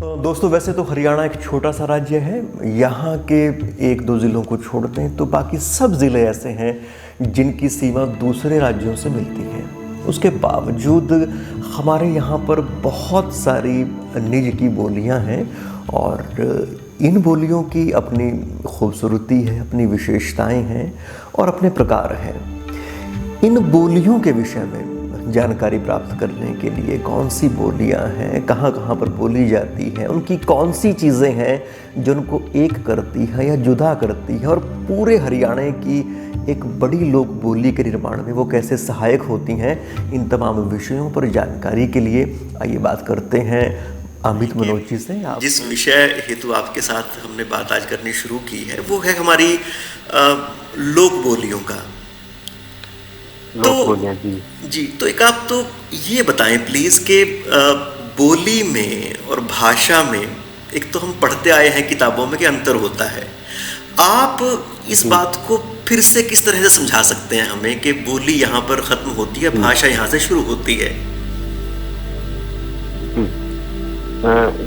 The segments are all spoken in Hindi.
दोस्तों, वैसे तो हरियाणा एक छोटा सा राज्य है। यहाँ के एक दो ज़िलों को छोड़ दें तो बाकी सब ज़िले ऐसे हैं जिनकी सीमा दूसरे राज्यों से मिलती है। उसके बावजूद हमारे यहाँ पर बहुत सारी निज की बोलियाँ हैं और इन बोलियों की अपनी खूबसूरती है, अपनी विशेषताएं हैं और अपने प्रकार हैं। इन बोलियों के विषय में जानकारी प्राप्त करने के लिए कौन सी बोलियां हैं, कहाँ कहाँ पर बोली जाती हैं, उनकी कौन सी चीज़ें हैं जो उनको एक करती है या जुदा करती है और पूरे हरियाणा की एक बड़ी लोक बोली के निर्माण में वो कैसे सहायक होती हैं, इन तमाम विषयों पर जानकारी के लिए आइए बात करते हैं अमित मनोज जी से। जिस विषय हेतु आपके साथ हमने बात आज करनी शुरू की है वो है हमारी लोक बोलियों का। तो एक आप तो ये बताएं प्लीज कि बोली में और भाषा में एक तो हम पढ़ते आए हैं किताबों में कि अंतर होता है। आप इस बात को फिर से किस तरह से समझा सकते हैं हमें कि बोली यहाँ पर खत्म होती है, भाषा यहाँ से शुरू होती है?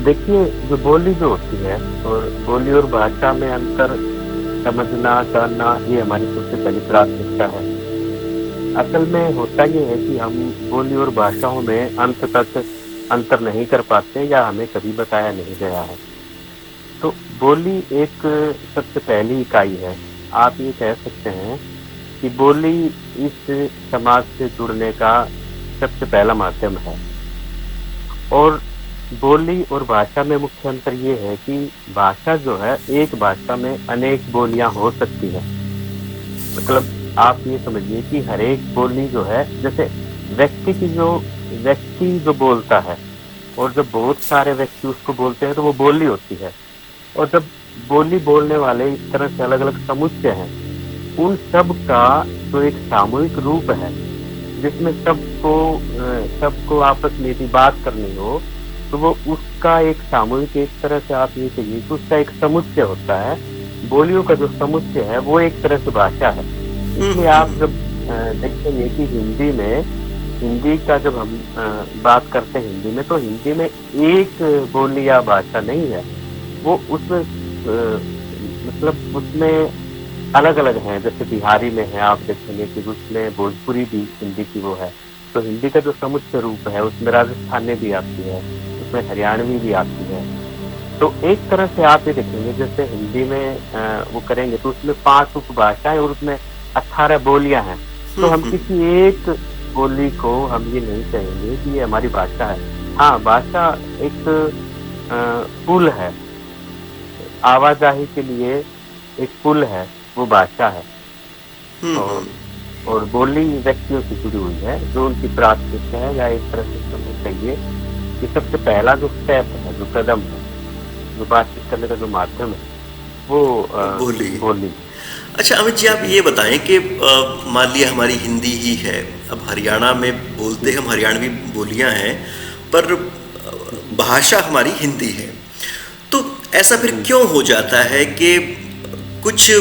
देखिए, जो बोली जो होती है और बोली और भाषा में अंतर समझना जानना, ये हमारी सबसे पहली प्राथमिकता है। असल में होता ये है कि हम बोली और भाषाओं में अंत तक अंतर नहीं कर पाते या हमें कभी बताया नहीं गया है। तो बोली एक सबसे पहली इकाई है। आप ये कह सकते हैं कि बोली इस समाज से जुड़ने का सबसे पहला माध्यम है। और बोली और भाषा में मुख्य अंतर ये है कि भाषा जो है, एक भाषा में अनेक बोलियां हो सकती है। मतलब आप ये समझिए कि हर एक बोली जो है, जैसे व्यक्ति जो बोलता है और जब बहुत सारे व्यक्ति उसको बोलते हैं तो वो बोली होती है। और जब बोली बोलने वाले इस तरह से अलग अलग समुच्चय हैं, उन सब का जो एक सामूहिक रूप है जिसमें सबको आपस में यदि बात करनी हो तो वो उसका एक सामूहिक, एक तरह से आप ये कहिए कि उसका एक समुच्चय होता है। बोलियों का जो समुच्चय है वो एक तरह से भाषा है। इसलिए आप जब देखेंगे कि हिंदी का जब हम बात करते हैं हिंदी में, तो हिंदी में एक बोली या भाषा नहीं है, वो उसमें मतलब उसमें अलग अलग हैं। जैसे बिहारी में है, आप देखेंगे कि उसमें भोजपुरी भी हिंदी की वो है। तो हिंदी का जो समुच्चय रूप है उसमें राजस्थानी भी आती है, उसमें हरियाणवी भी आती है। तो एक तरह से आप ये देखेंगे, जैसे हिंदी में वो करेंगे तो उसमें 5 उपभाषाएं और उसमें 18 बोलियां हैं। तो हम किसी एक बोली को हम ये नहीं कहेंगे कि ये हमारी भाषा है। हाँ, भाषा एक पुल है, आवाजाही के लिए एक पुल है, वो भाषा है। और बोली व्यक्तियों से जुड़ी हुई है, जो उनकी प्राथमिकता है, या एक तरह से समझ चाहिए कि सबसे पहला जो स्टेप है, जो कदम है, जो बातचीत करने का जो माध्यम है, वो बोली। अच्छा अमित जी, आप ये बताएं कि मान लिया हमारी हिंदी ही है, अब हरियाणा में बोलते हम हरियाणवी बोलियां हैं, पर भाषा हमारी हिंदी है। तो ऐसा फिर क्यों हो जाता है कि कुछ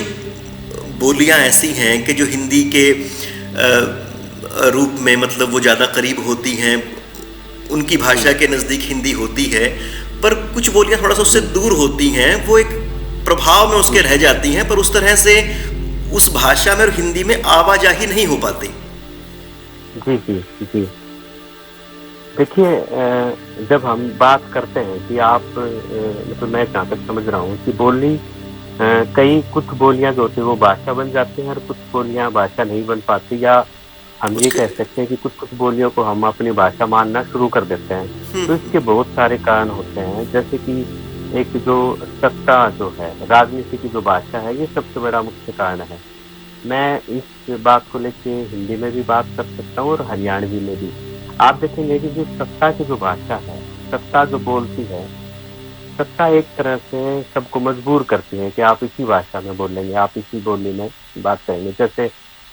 बोलियां ऐसी हैं कि जो हिंदी के रूप में, मतलब वो ज़्यादा करीब होती हैं, उनकी भाषा के नज़दीक हिंदी होती है, पर कुछ बोलियां थोड़ा सा उससे दूर होती हैं, वो एक प्रभाव में उसके रह जाती हैं, पर उस तरह से उस भाषा में और हिंदी में आवाजाही नहीं हो पाती। जी। देखिए, जब हम बात करते हैं कि आप मतलब मैं जहाँ तक समझ रहा हूँ कि बोली कुछ बोलियां जो होती है वो भाषा बन जाती हैं और कुछ बोलियां भाषा नहीं बन पाती, या हम ये कह सकते हैं कि कुछ बोलियों को हम अपनी भाषा मानना शुरू कर देते हैं। तो इसके बहुत सारे कारण होते हैं। जैसे कि एक जो सत्ता जो है, राजनीति की जो भाषा है, ये सबसे बड़ा मुख्य कारण है। मैं इस बात को लेके हिंदी में भी बात कर सकता हूँ और हरियाणवी में भी। आप देखेंगे कि जो सत्ता की जो भाषा है, सत्ता जो बोलती है, सत्ता एक तरह से सबको मजबूर करती है कि आप इसी भाषा में बोलेंगे, आप इसी बोली में बात करेंगे। जैसे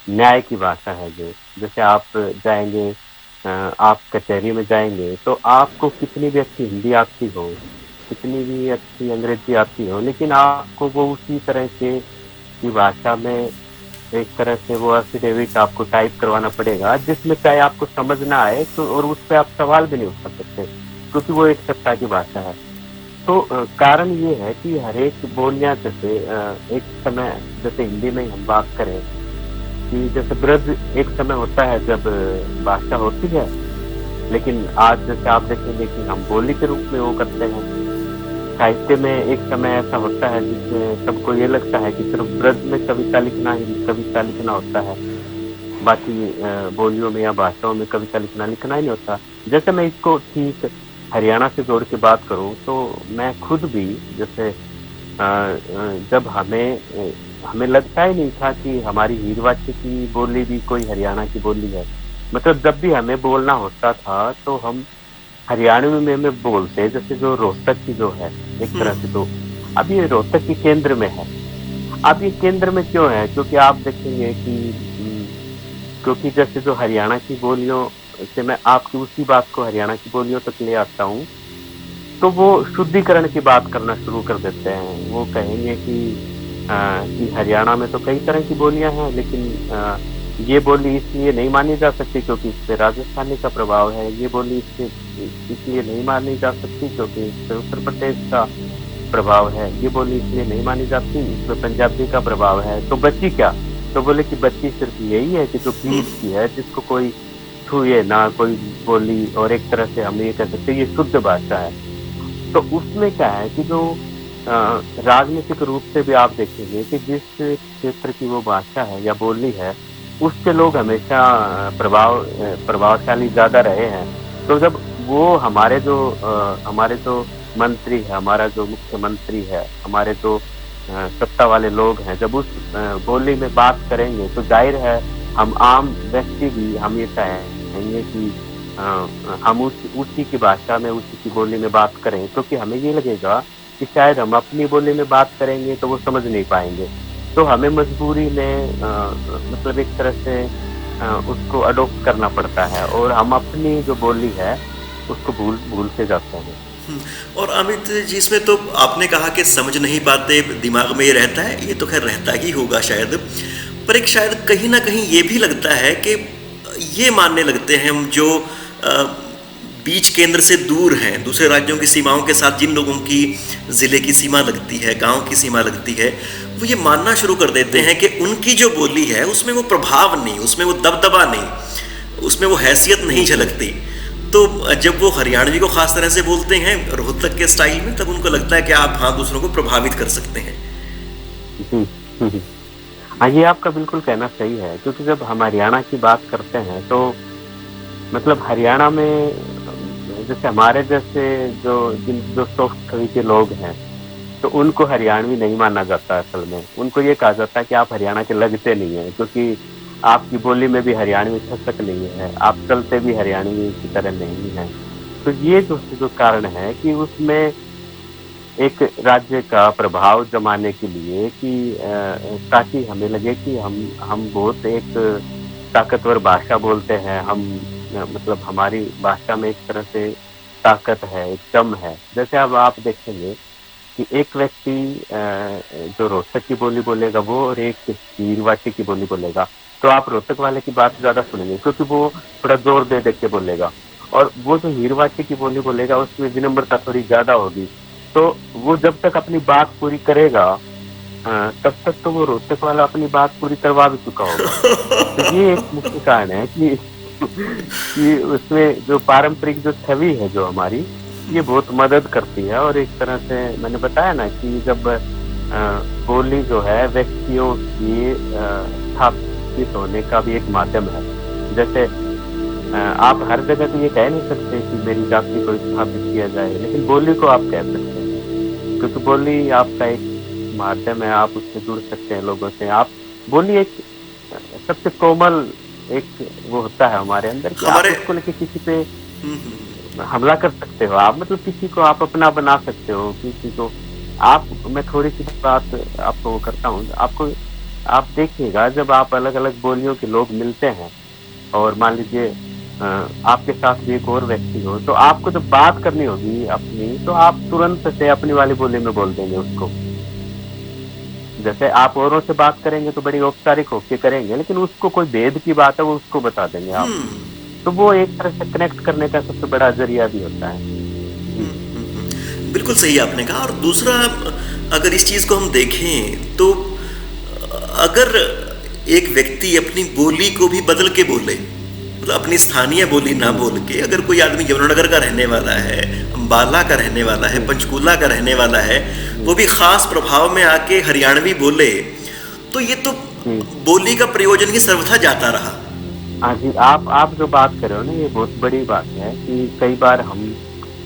न्याय की भाषा है, जो जैसे आप जाएंगे, आप कचहरी में जाएंगे तो आपको कितनी भी अच्छी हिंदी आती हो, कितनी भी अच्छी अंग्रेजी आती हो, लेकिन आपको वो उसी तरह से की भाषा में एक तरह से वो एफिडेविट आपको टाइप करवाना पड़ेगा, जिसमें चाहे आपको समझ ना आए तो, और उस पर आप सवाल भी नहीं उठा सकते, क्योंकि वो एक सत्ता की भाषा है। तो कारण ये है कि हर एक बोलियां जैसे एक समय जैसे हिंदी में हम बात करें कि जैसे ब्रज एक समय होता है जब भाषा होती है, लेकिन आज जैसे आप देखेंगे कि हम बोली के रूप में वो करते हैं। साहित्य में एक समय ऐसा होता है जिसमें सबको ये लगता है कि सिर्फ ब्रज में कविता लिखना होता है, बाकी बोलियों में या भाषाओं में कविता लिखना ही नहीं होता। जैसे मैं इसको ठीक हरियाणा से जोड़ के बात करूं तो मैं खुद भी जैसे जब हमें लगता ही नहीं था कि हमारी हीरवाची की बोली भी कोई हरियाणा की बोली है। मतलब जब भी हमें बोलना होता था तो हम हरियाणवी में बोलते, जैसे जो रोहतक की जो है एक तरह से, तो अब ये रोहतक के केंद्र में है। अब ये केंद्र में क्यों है? क्योंकि आप देखेंगे कि क्योंकि जैसे जो हरियाणा की बोलियों से मैं आपकी उसी बात को हरियाणा की बोलियों तक ले आता हूँ, तो वो शुद्धिकरण की बात करना शुरू कर देते हैं। वो कहेंगे कि हरियाणा में तो कई तरह की बोलियां हैं, लेकिन ये बोली इसलिए नहीं मानी जा सकती क्योंकि इस पे राजस्थानी का प्रभाव है। ये बोली इसलिए नहीं मानी जा सकती क्योंकि इस पे उत्तर प्रदेश का प्रभाव है। ये बोली इसलिए नहीं मानी जाती, इसमें पंजाबी का प्रभाव है। तो बची क्या? तो बोले कि बची सिर्फ यही है कि जो बीच की है, जिसको कोई छुए ना कोई बोली, और एक तरह से हम ये कह सकते हैं ये शुद्ध भाषा है। तो उसमें क्या है कि जो राजनीतिक रूप से भी आप देखेंगे कि जिस क्षेत्र की वो भाषा है या बोली है, उससे लोग हमेशा प्रभावशाली ज्यादा रहे हैं। तो जब वो हमारे जो मंत्री है, हमारा जो मुख्यमंत्री है, हमारे जो सत्ता वाले लोग हैं, जब उस बोली में बात करेंगे तो जाहिर है हम आम व्यक्ति भी हम ये चाहेंगे कि हम उसी की भाषा में, उसी की बोली में बात करें, क्योंकि हमें ये लगेगा कि शायद हम अपनी बोली में बात करेंगे तो वो समझ नहीं पाएंगे। तो हमें मजबूरी में मतलब एक तरह से उसको अडॉप्ट करना पड़ता है, और हम अपनी जो बोली है उसको भूलते जाते हैं। और अमित जी, इसमें तो आपने कहा कि समझ नहीं पाते, दिमाग में ये रहता है, ये तो खैर रहता ही होगा शायद, पर एक शायद कहीं ना कहीं ये भी लगता है कि ये मानने लगते हैं हम जो बीच केंद्र से दूर हैं, दूसरे राज्यों की सीमाओं के साथ जिन लोगों की ज़िले की सीमा लगती है, गांव की सीमा लगती है, वो ये मानना शुरू कर देते हैं कि उनकी जो बोली है उसमें वो प्रभाव नहीं, उसमें वो दबदबा नहीं, उसमें वो हैसियत नहीं झलकती। तो जब वो हरियाणवी को खास तरह से बोलते हैं रोहतक के स्टाइल में, तब उनको लगता है कि आप हाँ दूसरों को प्रभावित कर सकते हैं। हाँ, ये आपका बिल्कुल कहना सही है, क्योंकि जब हम हरियाणा की बात करते हैं तो मतलब हरियाणा में जैसे हमारे जैसे जो सॉफ्ट कवि के लोग हैं, तो उनको हरियाणवी नहीं माना जाता। असल में उनको ये कहा जाता है कि आप हरियाणा के लगते नहीं हैं, क्योंकि आपकी बोली में भी हरियाणवी ठसक नहीं है, आप चलते भी हरियाणवी की तरह नहीं है। तो ये जो कारण है कि उसमें एक राज्य का प्रभाव जमाने के लिए कि ताकि हमें लगे कि हम बहुत एक ताकतवर भाषा बोलते हैं, हम मतलब हमारी भाषा में एक तरह से ताकत है, एक दम है। जैसे अब आप देखेंगे कि एक व्यक्ति जो रोहतक की बोली बोलेगा वो, और एक हीरवाटी की बोली बोलेगा, तो आप रोहतक वाले की बात ज्यादा सुनेंगे क्योंकि वो थोड़ा जोर दे के बोलेगा, और वो जो हीरवाटी की बोली बोलेगा उसमें विनम्रता थोड़ी ज्यादा होगी। तो वो जब तक अपनी बात पूरी करेगा तब तक तो वो रोहतक वाला अपनी बात पूरी करवा भी चुका होगा। तो ये एक मुख्य कारण है कि उसमें जो पारंपरिक जो छवि है जो हमारी, ये बहुत मदद करती है। और एक तरह से मैंने बताया ना कि जब बोली जो है व्यक्तियों की स्थापित होने का भी एक माध्यम है। जैसे आप हर जगह तो ये कह नहीं सकते कि मेरी जाति को स्थापित किया जाए, लेकिन बोली को आप कह सकते हैं, क्योंकि बोली आपका एक माध्यम है, आप उससे जुड़ सकते हैं लोगों से। आप बोली एक सबसे कोमल एक वो होता है हमारे अंदर कि आप उसको लेके किसी पे हमला कर सकते हो, आप मतलब किसी को आप अपना बना सकते हो, किसी को आप, मैं थोड़ी सी बात आपको वो करता हूँ, आपको आप देखिएगा जब आप अलग अलग बोलियों के लोग मिलते हैं और मान लीजिए आपके साथ भी एक और व्यक्ति हो, तो आपको जब बात करनी होगी अपनी, तो आप तुरंत से अपनी वाली बोली में बोल देंगे उसको। जैसे आप औरों से बात करेंगे तो बड़ी औपचारिक होके करेंगे, लेकिन उसको कोई भेद की बात है वो उसको बता देंगे आप। तो वो एक तरह से कनेक्ट करने का सबसे बड़ा जरिया भी होता है। बिल्कुल सही आपने कहा। और दूसरा, अगर इस चीज़ को हम देखें तो अगर एक व्यक्ति अपनी बोली को भी बदल के बोले, मतलब अपनी स्थानीय बोली ना बोल के, अगर कोई आदमी यमुनानगर का रहने वाला है, अम्बाला का रहने वाला है, पंचकूला का रहने वाला है, वो भी खास प्रभाव में आके हरियाणवी बोले, तो ये तो बोली का प्रयोजन ही सर्वथा जाता रहा। हाँ जी, आप जो बात कर रहे हो ना, ये बहुत बड़ी बात है कि कई बार हम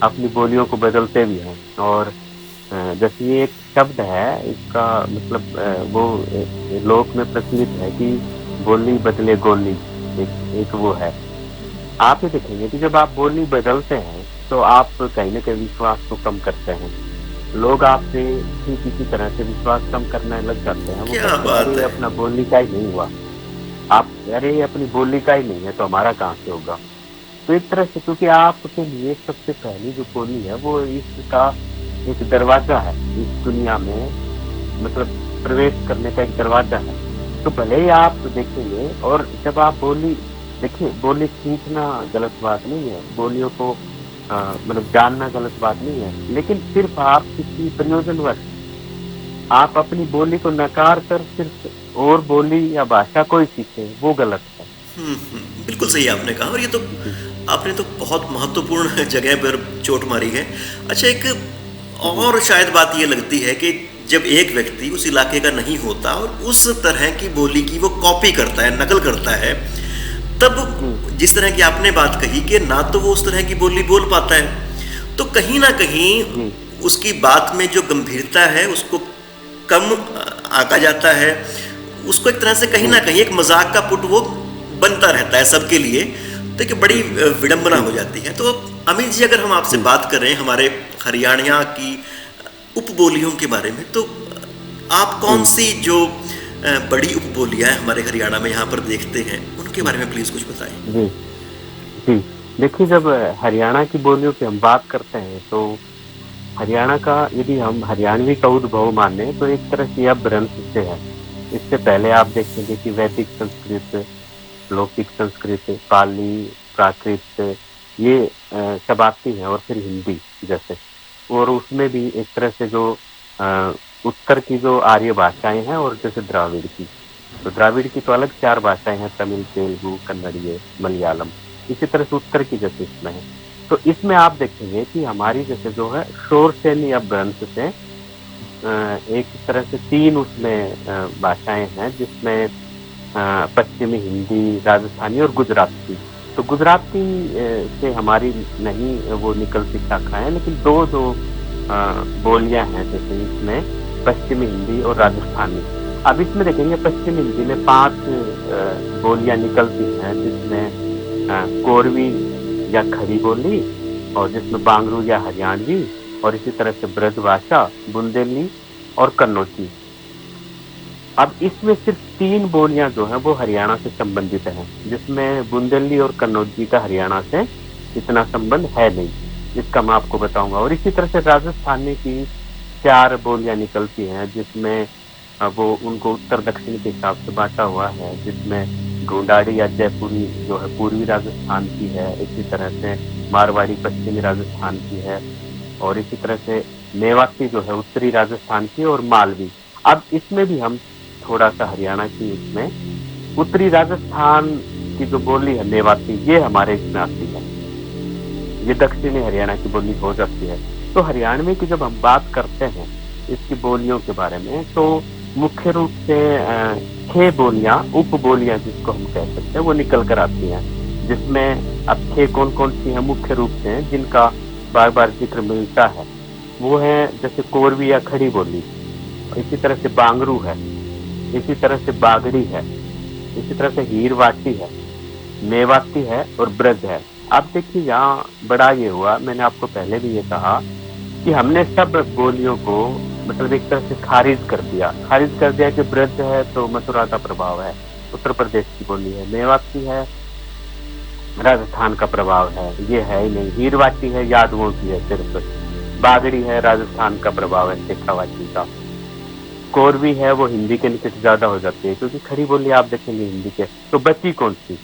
अपनी बोलियों को बदलते भी हैं। और जैसे ये एक शब्द है, इसका मतलब वो लोक में प्रचलित है कि बोली बदले गोली, एक वो है। आप ये देखेंगे कि जब आप बोली बदलते हैं तो आप कहीं ना कहीं विश्वास को कम करते हैं। लोग आपसे ही किसी तरह से विश्वास कम करने लग जाते हैं। वो क्या कहते हैं, बात अरे है। अपना बोली का ही नहीं हुआ, आप अरे ये अपनी बोली का ही नहीं है तो हमारा कहाँ से होगा। तो एक तरह से, क्योंकि आपके लिए सबसे पहली जो बोली है वो इसका एक दरवाजा है इस दुनिया में, मतलब प्रवेश करने का एक दरवाजा है। तो भले ही आप देखेंगे, और जब आप बोली देखिए, बोली सीखना गलत बात नहीं है, बोलियों को मतलब जानना गलत बात नहीं है, लेकिन सिर्फ आप किसी प्रयोजनवश आप अपनी बोली को नकार कर सिर्फ और बोली या भाषा को ही सीखे, वो गलत है। बिल्कुल सही आपने कहा। और ये तो जी। आपने तो बहुत महत्वपूर्ण जगह पर चोट मारी है। अच्छा, एक और शायद बात ये लगती है कि जब एक व्यक्ति उस इलाके का नहीं होता और उस तरह की बोली की वो कॉपी करता है, नकल करता है, तब जिस तरह की आपने बात कही कि ना तो वो उस तरह की बोली बोल पाता है, तो कहीं ना कहीं उसकी बात में जो गंभीरता है उसको कम आका जाता है। उसको एक तरह से कहीं ना कहीं एक मजाक का पुट वो बनता रहता है सबके लिए। तो एक बड़ी विडंबना हो जाती है। तो अमित जी, अगर हम आपसे बात करें हमारे हरियाणा की उपबोलियों के बारे में, तो आप कौन सी जो बड़ी उपबोलियां हमारे हरियाणा में यहाँ पर देखते हैं, उनके बारे में प्लीज कुछ बताएं। जी जी, देखिए, जब हरियाणा की बोलियों की हम बात करते हैं तो हरियाणा का, यदि हम हरियाणवी का उद्भव माने तो एक तरह से अपभ्रंश से है। इससे पहले आप देखेंगे कि वैदिक संस्कृत, लौकिक संस्कृत, पाली, प्राकृत, ये सब आती हैं, और फिर हिंदी जैसे। और उसमें भी एक तरह से जो उत्तर की जो आर्य भाषाएं हैं, और जैसे द्राविड़ की, तो द्राविड़ की तो अलग 4 भाषाएं हैं, तमिल, तेलुगु, कन्नड़ीय, मलयालम। इसी तरह से उत्तर की जैसे इसमें है। तो इसमें आप देखेंगे कि हमारी जैसे जो है शोर से या ब्रंश से एक तरह से 3 उसमें भाषाएं हैं, जिसमें पश्चिमी हिंदी, राजस्थानी और गुजराती। तो गुजराती से हमारी नहीं वो निकलती शाखा है, लेकिन 2 जो बोलियां हैं जैसे इसमें पश्चिमी हिंदी और राजस्थानी। अब इसमें देखेंगे पश्चिमी हिंदी में 5 बोलियां निकलती हैं, जिसमें कोरवी या खड़ी बोली, और जिसमें बांगरू या हरियाणवी, और इसी तरह से ब्रजभाषा, बुंदेली और कन्नौजी। अब इसमें सिर्फ 3 बोलियां जो हैं वो हरियाणा से संबंधित हैं, जिसमें बुंदेली और कन्नौजी का हरियाणा से इतना संबंध है नहीं, जिसका मैं आपको बताऊंगा। और इसी तरह से राजस्थानी की 4 बोलियां निकलती हैं, जिसमें वो उनको उत्तर दक्षिण के हिसाब से बांटा हुआ है, जिसमें ढूंढाड़ी या जयपुरी जो है पूर्वी राजस्थान की है, इसी तरह से मारवाड़ी पश्चिमी राजस्थान की है, और इसी तरह से मेवाती जो है उत्तरी राजस्थान की, और मालवी। अब इसमें भी हम थोड़ा सा हरियाणा की, इसमें उत्तरी राजस्थान की जो बोली है मेवाती, ये हमारे इसमें आती है, ये दक्षिणी हरियाणा की बोली हो जाती है। तो हरियाणवी की जब हम बात करते हैं इसकी बोलियों के बारे में, तो मुख्य रूप से 6 बोलियां, उप बोलियां जिसको हम कह सकते हैं, वो निकल कर आती हैं, जिसमें अब 6 कौन कौन सी हैं मुख्य रूप से, जिनका बार बार जिक्र मिलता है, वो है जैसे कोरवी या खड़ी बोली, इसी तरह से बांगरू है, इसी तरह से बागड़ी है, इसी तरह से हीरवाटी है, मेवाती है और ब्रज है। अब देखिए, यहाँ बड़ा ये हुआ, मैंने आपको पहले भी ये कहा कि हमने सब बोलियों को मतलब एक तरह से खारिज कर दिया कि ब्रज है तो मथुरा का प्रभाव है, उत्तर प्रदेश की बोली है, मेवाती है राजस्थान का प्रभाव है, ये है ही नहीं, हीरवाटी है यादवों की है सिर्फ, बागड़ी है राजस्थान का प्रभाव है शेखावाटी का, कोरवी है वो हिंदी के निकट ज्यादा हो जाती है, क्योंकि खड़ी बोली आप देखेंगे हिंदी के। तो बची कौन सी?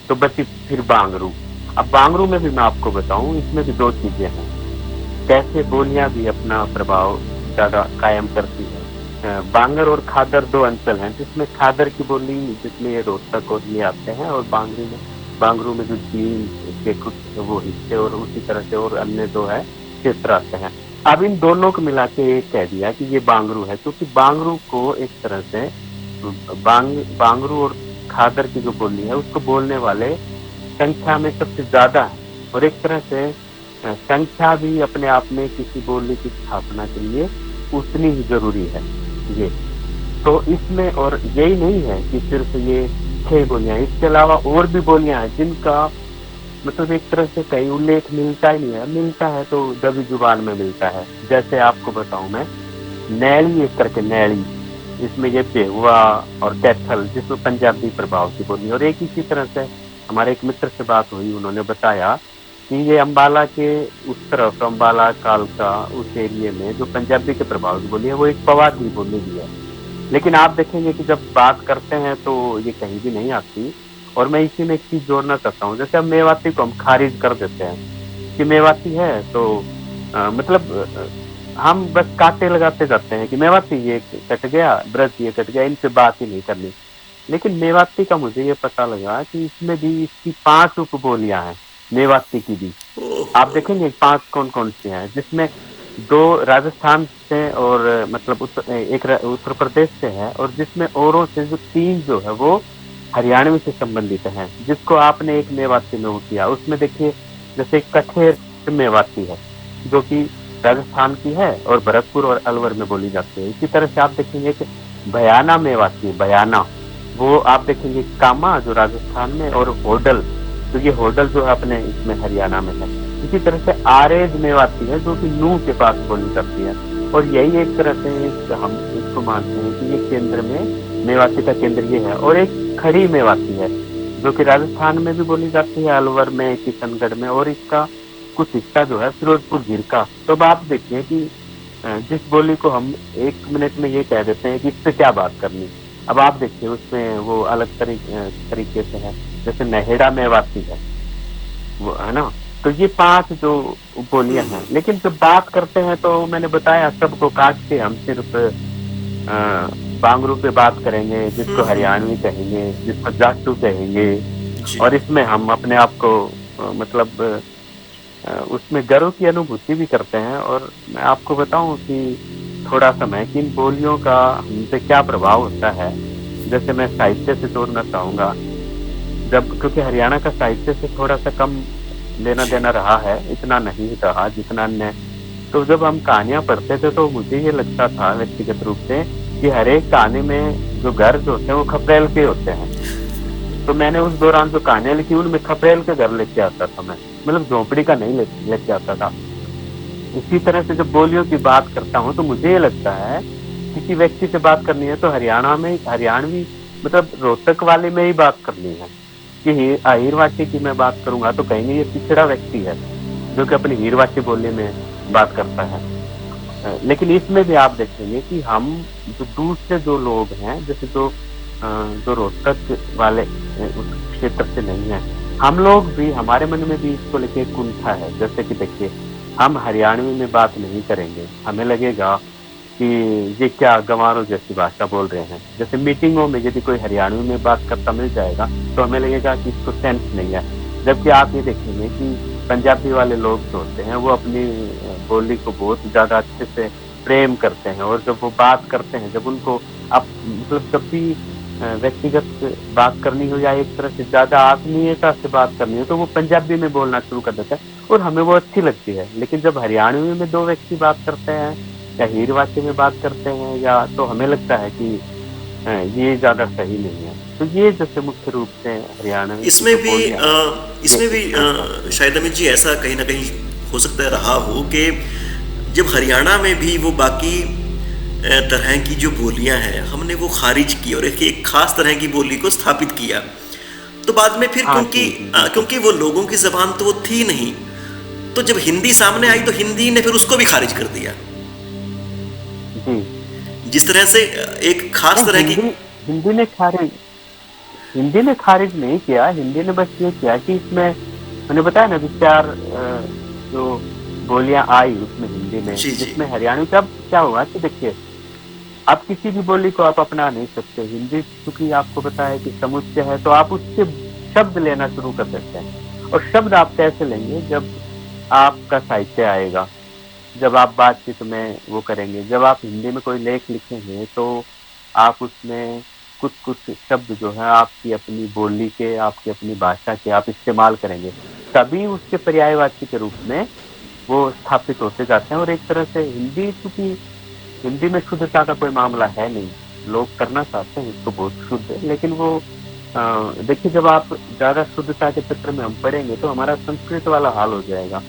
तो बची फिर बांगरू। अब बांगरू में भी मैं आपको बताऊं, इसमें भी 2 चीजें हैं। कैसे बोलियां भी अपना प्रभाव ज्यादा कायम करती है। बांगर और खादर दो अंचल हैं, जिसमें खादर की बोली जिसमें ये रोहतक और ये आते हैं, और बांगरू में जो जींद के कुछ वो हिस्से और उसी तरह से और अन्य जो है क्षेत्र आते हैं। अब इन दोनों को मिला के एक कह दिया कि ये बांगरू है, क्योंकि बांगरू को एक तरह से बांगरू और खादर की जो बोली है उसको बोलने वाले संख्या में सबसे ज्यादा है, और एक तरह से संख्या भी अपने आप में किसी बोली की स्थापना के लिए उतनी ही जरूरी है। ये तो इसमें और यही नहीं है कि सिर्फ ये 6 बोलियां, इसके अलावा और भी बोलियां हैं जिनका मतलब एक तरह से कहीं उल्लेख मिलता ही नहीं है, मिलता है तो दबी जुबान में मिलता है। जैसे आपको बताऊं मैं, नैली एक करके नैली, इसमें ये बेहुआ और कैथल जिसमें पंजाबी प्रभाव की बोली, और एक इसी तरह से हमारे एक मित्र से बात हुई, उन्होंने बताया कि ये अम्बाला के उस तरफ, अम्बाला कालका उस एरिया में जो पंजाबी के प्रभाव की बोली है वो एक पवादी बोली भी है, लेकिन आप देखेंगे कि जब बात करते हैं तो ये कहीं भी नहीं आती। और मैं इसी में एक चीज जोड़ना चाहता हूँ, जैसे अब मेवाती को हम खारिज कर देते हैं कि मेवाती है तो हम बस कांटे लगाते जाते हैं कि मेवाती ये कट गया, ब्रज ये कट गया, इनसे बात ही नहीं करनी। लेकिन मेवाती का मुझे ये पता लगा कि इसमें भी इसकी 5 उपबोलियां हैं, मेवाती की भी। आप देखेंगे 5 कौन कौन सी हैं, जिसमें 2 राजस्थान से और एक उत्तर प्रदेश से है, और जिसमें औरों से जो 3 जो है वो हरियाणवी से संबंधित हैं, जिसको आपने एक मेवाती में वो किया। उसमें देखिए जैसे कठेर मेवाती है जो कि राजस्थान की है और भरतपुर और अलवर में बोली जाती है। इसी तरह से आप देखेंगे कि बयाना मेवाती, बयाना वो आप देखेंगे कामा जो राजस्थान में, और होडल तो ये होडल जो है अपने इसमें हरियाणा में है। इसी तरह से आरेज मेवाती है जो कि नूह के पास बोली जाती है, और यही एक तरह से हम इसको मानते हैं कि ये केंद्र में मेवाती का केंद्र ये है। और एक खड़ी मेवाती है जो कि राजस्थान में भी बोली जाती है, अलवर में, किशनगढ़ में, और इसका कुछ हिस्सा जो है फिरोजपुर झिरका। तो अब आप देखिए कि जिस बोली को हम 1 मिनट में ये कह देते हैं कि इससे क्या बात करनी, अब आप देखिए उसमें वो अलग तरीके से है। जैसे नहेड़ा मेवाती है वो, है ना। तो ये 5 जो बोलियां हैं, लेकिन जब बात करते हैं तो मैंने बताया सबको काट के हम सिर्फ बांगरू पे बात करेंगे, जिसको हरियाणवी कहेंगे, जिसको जाटू कहेंगे, और इसमें हम अपने आप को उसमें गर्व की अनुभूति भी करते हैं। और मैं आपको बताऊं कि थोड़ा समय कि इन बोलियों का हम पे क्या प्रभाव होता है, जैसे मैं साहित्य से जोड़ना चाहूंगा, क्योंकि हरियाणा का साहित्य से थोड़ा सा कम लेना देना रहा है, इतना नहीं रहा जितना अन्य। तो जब हम कहानियां पढ़ते थे तो मुझे ये लगता था व्यक्तिगत रूप से कि हर एक कहानी में जो घर जो होते हैं वो खपरेल के होते हैं। तो मैंने उस दौरान जो कहानियां लिखी उनमें खपरेल के घर लेके आता था मैं, झोपड़ी का नहीं लेके आता था। इसी तरह से जब बोलियों की बात करता हूँ तो मुझे ये लगता है किसी व्यक्ति से बात करनी है तो हरियाणवी रोहतक वाले में ही बात करनी है। कि हीरवाची की मैं बात करूंगा तो कहेंगे ये पिछड़ा व्यक्ति है जो कि अपनी हीरवाची बोली में बात करता है। लेकिन इसमें भी आप देखेंगे कि हम जो दूसरे जो लोग हैं, जैसे जो रोहतक वाले उस क्षेत्र से नहीं है, हम लोग भी, हमारे मन में भी इसको लेके कुंठा है। जैसे कि देखिए हम हरियाणवी में बात नहीं करेंगे, हमें लगेगा कि ये क्या गंवारों जैसी भाषा बोल रहे हैं। जैसे मीटिंगों में यदि कोई हरियाणवी में बात करता मिल जाएगा तो हमें लगेगा कि इसको सेंस नहीं है। जबकि आप ये देखेंगे कि पंजाबी वाले लोग जो होते हैं वो अपनी बोली को बहुत ज्यादा अच्छे से प्रेम करते हैं, और जब वो बात करते हैं, जब उनको जब भी व्यक्तिगत बात करनी हो या एक तरह से ज्यादा आत्मीयता से बात करनी हो तो वो पंजाबी में बोलना शुरू कर देता है और हमें वो अच्छी लगती है। लेकिन जब हरियाणवी में 2 व्यक्ति बात करते हैं या हीरवाची में बात करते हैं या, तो हमें लगता है कि ये ज्यादा सही नहीं है। तो ये जैसे मुख्य रूप से हरियाणा इसमें भी शायद अमित जी ऐसा कहीं ना कहीं हो सकता है रहा हो कि जब हरियाणा में भी वो बाकी तरह की जो बोलियां हैं हमने वो खारिज की और एक खास तरह की बोली को स्थापित किया, तो बाद में फिर क्योंकि वो लोगों की जबान तो वो थी नहीं, तो जब हिंदी सामने आई तो हिंदी ने फिर उसको भी खारिज कर दिया। जिस तरह से एक खास तरह की हिंदी ने खारिज नहीं किया, हिंदी ने बस ये किया कि इसमें मैंने बताया ना, विचार जो बोलियां आई उसमें हिंदी में, जी, जी। जिसमें हरियाणवी का अब क्या हुआ कि देखिए, आप किसी भी बोली को आप अपना नहीं सकते। हिंदी चूंकि आपको पता है कि समुच्चय है, तो आप उससे शब्द लेना शुरू कर देते हैं। और शब्द आप कैसे लेंगे? जब आपका साहित्य आएगा, जब आप बातचीत में वो करेंगे, जब आप हिंदी में कोई लेख लिखेंगे, तो आप उसमें कुछ कुछ शब्द जो है आपकी अपनी बोली के, आपकी अपनी भाषा के आप इस्तेमाल करेंगे, तभी उसके पर्यायवाची के रूप में वो स्थापित होते जाते हैं। और एक तरह से हिंदी, चूंकि हिंदी में शुद्धता का कोई मामला है नहीं, लोग करना चाहते हैं इसको बहुत शुद्ध, लेकिन वो देखिए, जब आप ज्यादा शुद्धता के चक्कर में हम पढ़ेंगे तो हमारा संस्कृत वाला हाल हो जाएगा,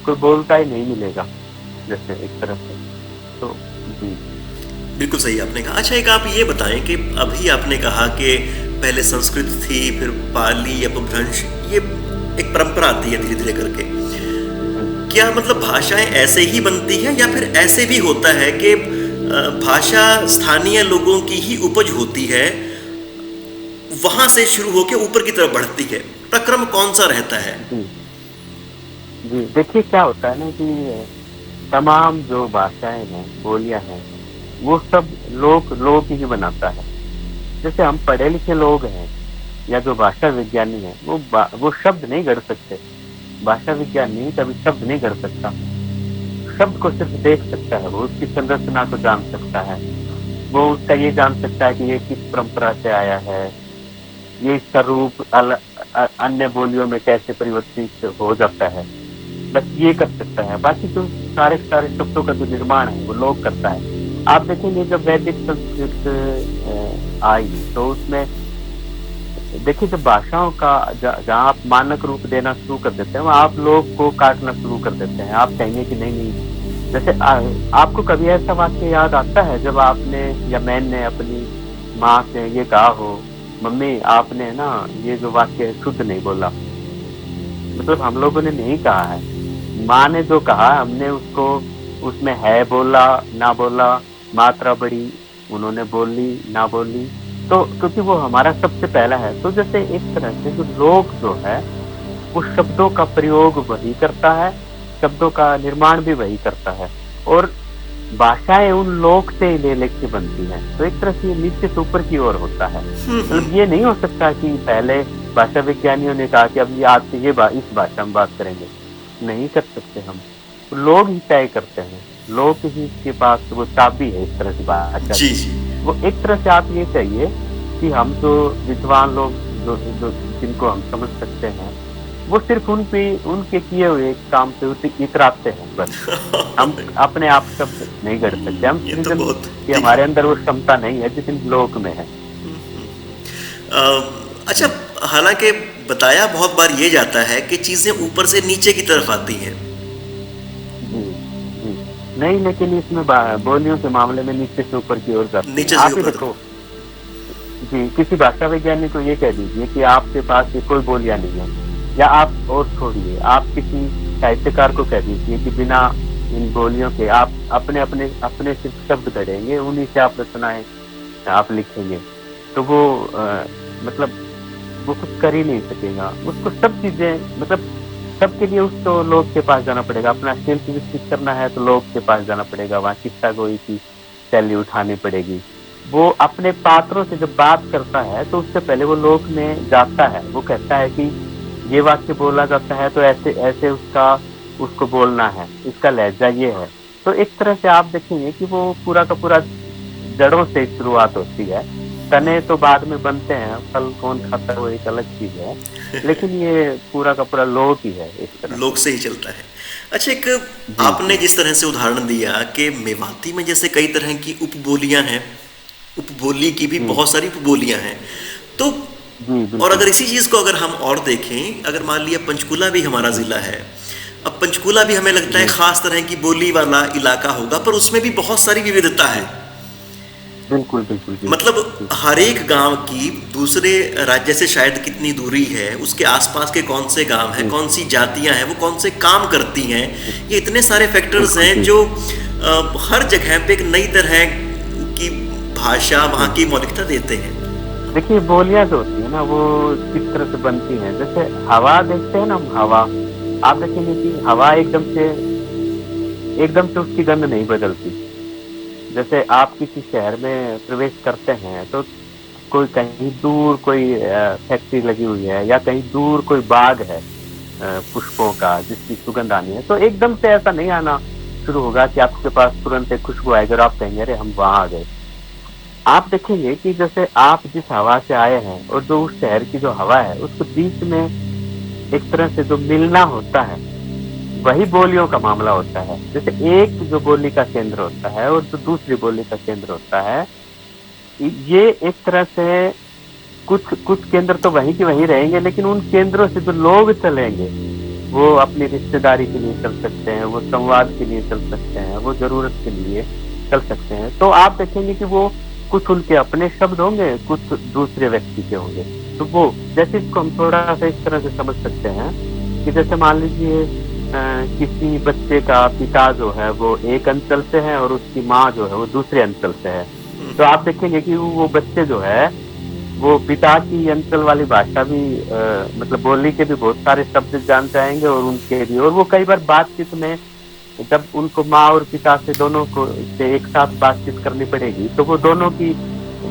कोई बोलता ही नहीं मिलेगा जैसे एक तरह से। तो जी बिल्कुल सही आपने कहा। अच्छा, एक आप ये बताएं कि अभी आपने कहा कि पहले संस्कृत थी, फिर पाली, अपभ्रंश, ये एक परंपरा आती है धीरे धीरे करके। क्या मतलब भाषाएं ऐसे ही बनती है, या फिर ऐसे भी होता है कि भाषा स्थानीय लोगों की ही उपज होती है, वहां से शुरू होकर ऊपर की तरफ बढ़ती है? प्रक्रम कौन सा रहता है? जी जी, देखिए क्या होता है ना कि तमाम जो भाषाएं हैं, बोलियां हैं, वो सब लोग ही बनाता है। जैसे हम पढ़े लिखे लोग हैं या जो भाषा विज्ञानी हैं, वो शब्द नहीं गढ़ सकते। भाषा विज्ञानी कभी शब्द नहीं गढ़ सकता, शब्द को सिर्फ देख सकता है, वो उसकी संरचना को जान सकता है, वो उसका ये जान सकता है कि ये किस परंपरा से आया है, ये इसका रूप अन्य बोलियों में कैसे परिवर्तित हो जाता है, बस ये कर सकता है। बाकी जो सारे शब्दों का जो निर्माण है वो लोग करता है। आप देखेंगे जब वैदिक संस्कृत आई तो उसमें देखिए, जब भाषाओं का जहाँ आप मानक रूप देना शुरू कर देते हैं, वहाँ आप लोग को काटना शुरू कर देते हैं। आप कहेंगे कि नहीं, जैसे आपको कभी ऐसा वाक्य याद आता है जब आपने या मैंने अपनी माँ से ये कहा हो, मम्मी आपने ना ये जो वाक्य शुद्ध नहीं बोला, मतलब हम लोगों ने नहीं कहा है, माँ ने जो कहा हमने उसको, उसमें है बोला ना बोला, मात्रा बढ़ी, उन्होंने बोली ना बोली, तो क्योंकि वो हमारा सबसे पहला है। तो जैसे एक तरह से जो लोग जो है वो शब्दों का प्रयोग वही करता है, शब्दों का निर्माण भी वही करता है, और भाषाएं उन लोग से ले लेके बनती हैं। तो एक तरह से नीचे से ऊपर की ओर होता है। मतलब ये नहीं हो सकता कि पहले भाषा विज्ञानियों ने कहा कि अब ये आज से ये इस भाषा में बात करेंगे, नहीं कर सकते हम। लोग ही तय करते हैं, लोग ही के पास वो चाबी है इस तरह की भाषा। जी जी। वो एक तरह से आप ये चाहिए कि हम जो विद्वान लोग जो जिनको हम समझ सकते हैं, वो सिर्फ उनके किए हुए काम से इतराते हैं बस। हम अपने आप शब्द नहीं गढ़ सकते, हम कि हमारे अंदर वो क्षमता नहीं है जितनी लोक में है। अच्छा, हालांकि बताया बहुत बार ये जाता है कि चीजें ऊपर से नीचे की तरफ आती हैं। नहीं, लेकिन इसमें बोलियों के मामले में नीचे से ऊपर की ओर जाती है। आप ही देखो जी, किसी भाषा वैज्ञानिक को ये कह दीजिए कि आपके पास ये कोई बोलियां नहीं है, या आप और छोड़िए, आप किसी साहित्यकार को कह दीजिए कि बिना इन बोलियों के आप अपने सिर्फ शब्द गढ़ेंगे, उन्हीं से आप रचनाएं आप लिखेंगे, तो वो मतलब वो कुछ कर ही नहीं सकेगा। उसको सब चीजें, मतलब सबके लिए उसको लोग के पास जाना पड़ेगा। अपना शिल्प विकसित करना है तो लोग के पास जाना पड़ेगा, वहाँ किस्सा गोई की शैली उठानी पड़ेगी। वो अपने पात्रों से जब बात करता है तो उससे पहले वो लोक में जाता है, वो कहता है कि ये वाक्य बोला जाता है तो ऐसे ऐसे उसको बोलना है, इसका लहजा ये है। तो एक तरह से आप देखेंगे कि वो पूरा का पूरा जड़ों से शुरुआत होती है। तने तो बाद में बनते हैं, फल कौन खाता है वो एक अलग चीज है, लेकिन ये पूरा का पूरा लोक ही है, इस तरह लोक से ही चलता है। अच्छा, एक आपने जिस तरह से उदाहरण दिया कि मेवाती में जैसे कई तरह की उपबोलियां हैं, उपबोली की भी बहुत सारी उपबोलियां हैं, तो और अगर इसी चीज को अगर हम और देखें, अगर मान लिया पंचकुला भी हमारा जिला है, अब पंचकुला भी हमें लगता है खास तरह की बोली वाला इलाका होगा, पर उसमें भी बहुत सारी विविधता है। बिल्कुल। मतलब हर एक गांव की दूसरे राज्य से शायद कितनी दूरी है, उसके आसपास के कौन से गांव हैं, कौन सी जातियां हैं, वो कौन से काम करती हैं, ये इतने सारे फैक्टर्स हैं जो हर जगह पे एक नई तरह की भाषा, वहाँ की मौलिकता देते हैं। देखिए, बोलियां जो होती है ना, वो किस तरह से बनती हैं। जैसे हवा देखते हैं ना हम, हवा आप देखेंगे कि हवा एकदम से एकदम से उसकी गंध नहीं बदलती। जैसे आप किसी शहर में प्रवेश करते हैं तो कोई कहीं दूर कोई फैक्ट्री लगी हुई है या कहीं दूर कोई बाग है पुष्पों का जिसकी सुगंध आनी है, तो एकदम से ऐसा नहीं आना शुरू होगा कि आपके पास तुरंत एक खुशबू आएगी और आप कहेंगे अरे हम वहां आ गए। आप देखेंगे कि जैसे आप जिस हवा से आए हैं और जो उस शहर की जो हवा है उसके बीच में एक तरह से जो मिलना होता है वही बोलियों का मामला होता है। जैसे एक जो बोली का केंद्र होता है और जो दूसरी बोली का केंद्र होता है, ये एक तरह से कुछ कुछ केंद्र तो वहीं के वहीं रहेंगे, लेकिन उन केंद्रों से जो लोग चलेंगे वो अपनी रिश्तेदारी के लिए चल सकते हैं, वो संवाद के लिए चल सकते हैं, वो जरूरत के लिए चल सकते हैं। तो आप देखेंगे कि वो कुछ उनके अपने शब्द होंगे, कुछ दूसरे व्यक्ति के होंगे। तो वो जैसे इसको हम थोड़ा सा इस तरह से समझ सकते हैं कि जैसे मान लीजिए किसी बच्चे का पिता जो है वो एक अंचल से है और उसकी माँ जो है वो दूसरे अंचल से है, तो आप देखेंगे कि वो बच्चे जो है वो पिता की अंचल वाली भाषा भी मतलब बोली के भी बहुत सारे शब्द जान जाएंगे और उनके भी, और वो कई बार बातचीत में जब उनको माँ और पिता से दोनों को से एक साथ बातचीत करनी पड़ेगी तो वो दोनों की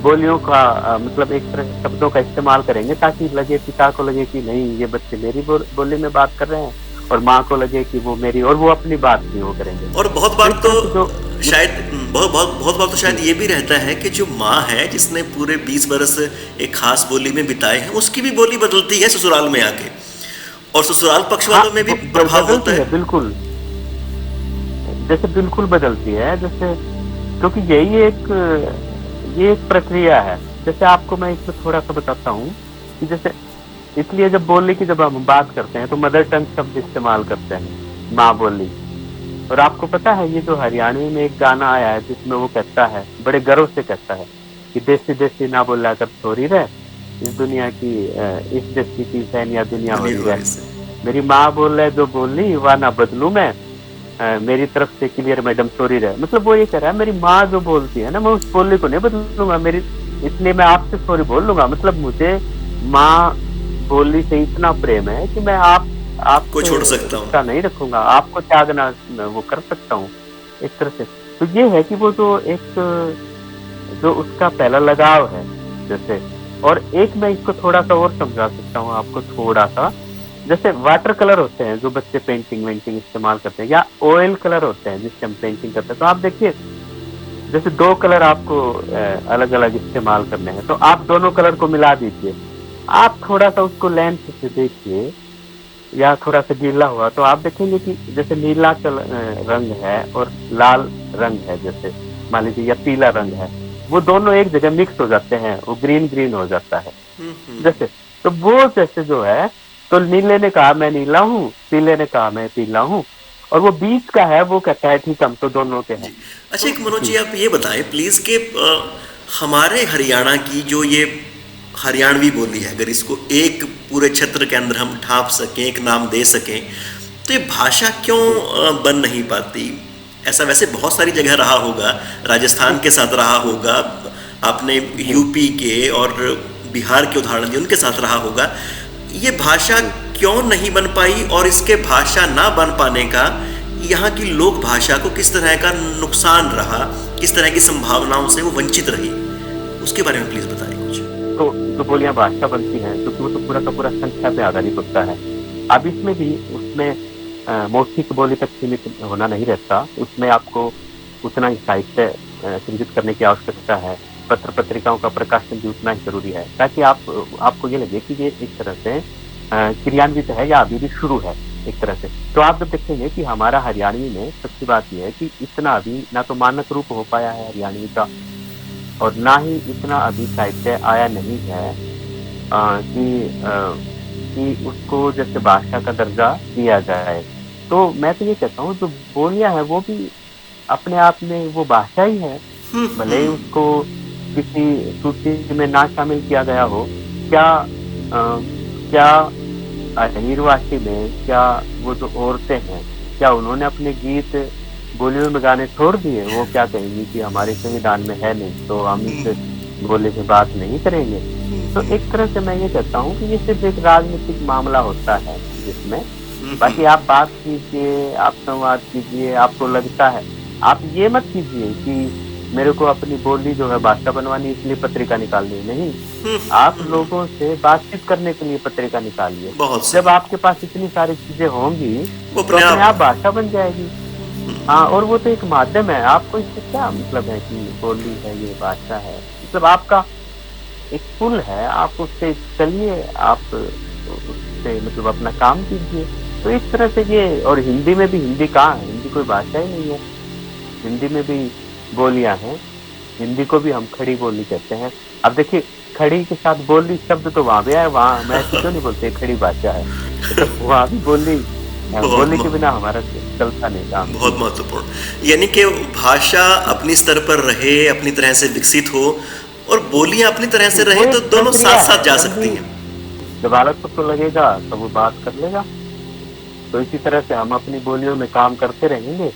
बोलियों का मतलब एक तरह से शब्दों का इस्तेमाल करेंगे ताकि लगे, पिता को लगे कि नहीं ये बच्चे मेरी बोली में बात कर रहे हैं, और माँ को लगे कि वो मेरी, और वो अपनी बात भी वो करेंगे। और बहुत बार तो शायद ये भी रहता है कि जो माँ है जिसने पूरे 20 बरस एक खास बोली में बिताए हैं उसकी भी बोली बदलती है ससुराल में आके, और ससुराल पक्ष वालों में भी प्रभाव होता है। बिल्कुल, जैसे बिल्कुल बदलती है, जैसे क्योंकि ये एक प्रक्रिया है। जैसे आपको मैं इसमें थोड़ा सा बताता हूँ कि जैसे इसलिए जब बोली की जब हम बात करते हैं तो मदर टंग शब्द इस्तेमाल करते हैं, माँ बोली। और आपको पता है ये जो हरियाणवी में एक गाना आया है जिसमें वो कहता है, बड़े गर्व से कहता है कि देसी देसी ना बोला कर छोरी रहे, इस दुनिया की इस देसी की सैनिया दुनिया हो रही है, मेरी माँ बोल रहे जो बोली वह ना बदलू मैं, मेरी तरफ से क्लियर मैडम सॉरी रहे। मतलब वो ये कह रहा है मेरी माँ जो बोलती है ना मैं उस बोली को नहीं बदलूंगा, मेरी इसलिए मैं आपसे सॉरी बोल लूंगा। मतलब मुझे माँ बोली से इतना प्रेम है कि मैं आपको छोड़ सकता हूँ, नहीं रखूंगा, आपको त्यागना वो कर सकता हूँ इस तरह से। तो ये है कि वो जो उसका पहला लगाव है जैसे। और एक मैं इसको थोड़ा सा और समझा सकता हूँ आपको थोड़ा सा, जैसे वाटर कलर होते हैं जो बच्चे पेंटिंग वेंटिंग इस्तेमाल करते हैं, या ऑयल कलर होते हैं जिससे हम पेंटिंग करते हैं। तो आप देखिए जैसे 2 कलर आपको अलग अलग इस्तेमाल करने हैं तो आप दोनों कलर को मिला दीजिए, आप थोड़ा सा उसको लेंस से देखिए या थोड़ा सा गीला हुआ तो आप देखेंगे कि जैसे नीला रंग है और लाल रंग है, जैसे मान लीजिए या पीला रंग है, वो दोनों एक जगह मिक्स हो जाते हैं, वो ग्रीन हो जाता है जैसे। तो वो जैसे जो है तो नीले ने कहा मैं नीला हूँ, पीले ने कहा मैं पीला हूँ, और वो बीच का है वो कहता है ठीक हम तो दोनों के हैं। अच्छा एक मनोज जी आप ये बताएं प्लीज कि हमारे हरियाणा की जो ये हरियाणवी बोली है, अगर इसको एक पूरे क्षेत्र के अंदर हम ढांप सकें, एक नाम दे सकें, तो ये भाषा क्यों बन नहीं पाती? ऐसा वैसे बहुत सारी जगह रहा होगा, राजस्थान के साथ रहा होगा, आपने यूपी के और बिहार के उदाहरण दिए उनके साथ रहा होगा, ये भाषा क्यों नहीं बन पाई? और इसके भाषा ना बन पाने का यहाँ की लोक भाषा को किस तरह का नुकसान रहा, किस तरह की संभावनाओं से वो वंचित रही, उसके बारे में प्लीज बताएं कुछ। तो जो बोलियां भाषा बनती हैं तो वो तो पूरा का पूरा संख्या पे आधारित होता है। अब इसमें भी उसमें मौखिक बोली तक सीमित होना नहीं रहता, उसमें आपको उतना ही साहित्य सृजित करने की आवश्यकता है, पत्र पत्रिकाओं का प्रकाशन भी उतना ही जरूरी है ताकि आपको ये लगे कि ये एक तरह से क्रियान्वित है या अभी भी शुरू है एक तरह से। तो आप जब देखेंगे कि हमारा हरियाणवी में सबसे बात यह है कि इतना अभी ना तो मानक रूप हो पाया है हरियाणवी का, और ना ही इतना अभी साहित्य आया नहीं है कि उसको जैसे भाषा का दर्जा दिया जाए। तो मैं तो ये कहता हूँ जो बोलियां हैं वो भी अपने आप में वो भाषा ही है, भले ही उसको किसी सूची में ना शामिल किया गया हो। क्या अहिरवासी में क्या वो जो औरतें हैं क्या उन्होंने अपने गीत बोलियों में गाने छोड़ दिए? वो क्या कहेंगी कि हमारे संविधान में है नहीं तो हम इस बोली में बात नहीं करेंगे। तो एक तरह से मैं ये कहता हूँ कि ये सिर्फ एक राजनीतिक मामला होता है जिसमें बाकी आप बात कीजिए, आप संवाद कीजिए, आपको लगता है, आप ये मत कीजिए कि मेरे को अपनी बोली जो है भाषा बनवानी इसलिए पत्रिका निकालनी, नहीं। आप लोगों से बातचीत करने के लिए पत्रिका निकालिए। बहुत जब सही। आपके पास इतनी सारी चीजें होंगी वो तो अपने अपने आप आप भाषा बन जाएगी। हाँ, और वो तो एक माध्यम है, आपको इससे क्या मतलब है कि बोली है, ये भाषा है, मतलब आपका एक पुल है, आप उससे चलिए, आप उससे मतलब अपना काम कीजिए। तो इस तरह से ये, और हिंदी में भी, हिंदी कहाँ है, हिंदी कोई भाषा ही नहीं है, हिंदी में भी बोलियां हैं। हिंदी को भी हम खड़ी बोली कहते हैं। अब देखिए, खड़ी के साथ बोली शब्द तो वहां भी है, वहां मैं ऐसे क्यों नहीं बोलते खड़ी भाषा है, तो वहां भी बोली, बहुत बोली के बिना हमारा चलता नहीं काम। बहुत महत्वपूर्ण, यानी कि भाषा अपनी स्तर पर रहे, अपनी तरह से विकसित हो, और बोलियां अपनी तरह से वो रहे, तो एक दोनों प्रक्रिया साथ साथ है, जा जब सकती भी हैं। जब आलस को लगेगा तो वो बात कर लेगा। तो इसी तरह से हम अपनी बोलियों में काम करते रहेंगे,